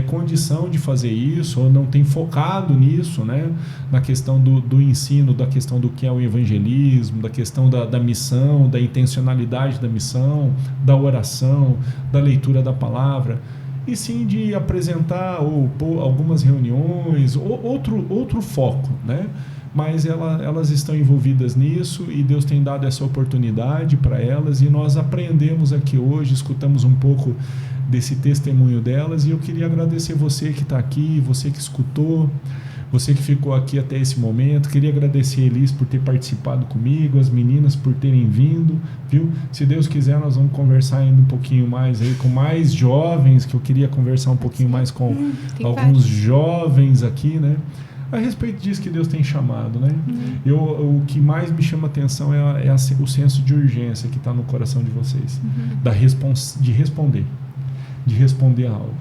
condição de fazer isso, ou não tem focado nisso, né, na questão do ensino, da questão do que é o evangelismo, da questão da missão, da intencionalidade da missão, da oração, da leitura da palavra, e sim de apresentar algumas reuniões, outro foco, né? Mas elas estão envolvidas nisso e Deus tem dado essa oportunidade para elas, e nós aprendemos aqui hoje, escutamos um pouco desse testemunho delas, e eu queria agradecer você que está aqui, você que escutou, você que ficou aqui até esse momento. Queria agradecer a Elis por ter participado comigo, as meninas por terem vindo, viu? Se Deus quiser, nós vamos conversar ainda um pouquinho mais aí com mais jovens, que eu queria conversar um pouquinho mais com alguns jovens aqui, né? A respeito disso que Deus tem chamado, né? O que mais me chama a atenção é o senso de urgência que está no coração de vocês, de responder a algo.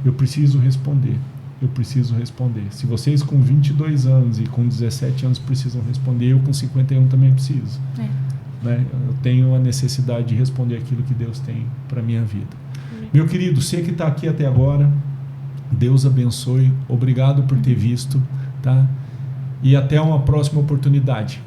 Eu preciso responder. eu preciso responder. Se vocês com 22 anos e com 17 anos precisam responder, eu com 51 também preciso. Né? Eu tenho a necessidade de responder aquilo que Deus tem para minha vida. Meu querido, você que está aqui até agora, Deus abençoe, obrigado por ter visto, tá? E até uma próxima oportunidade.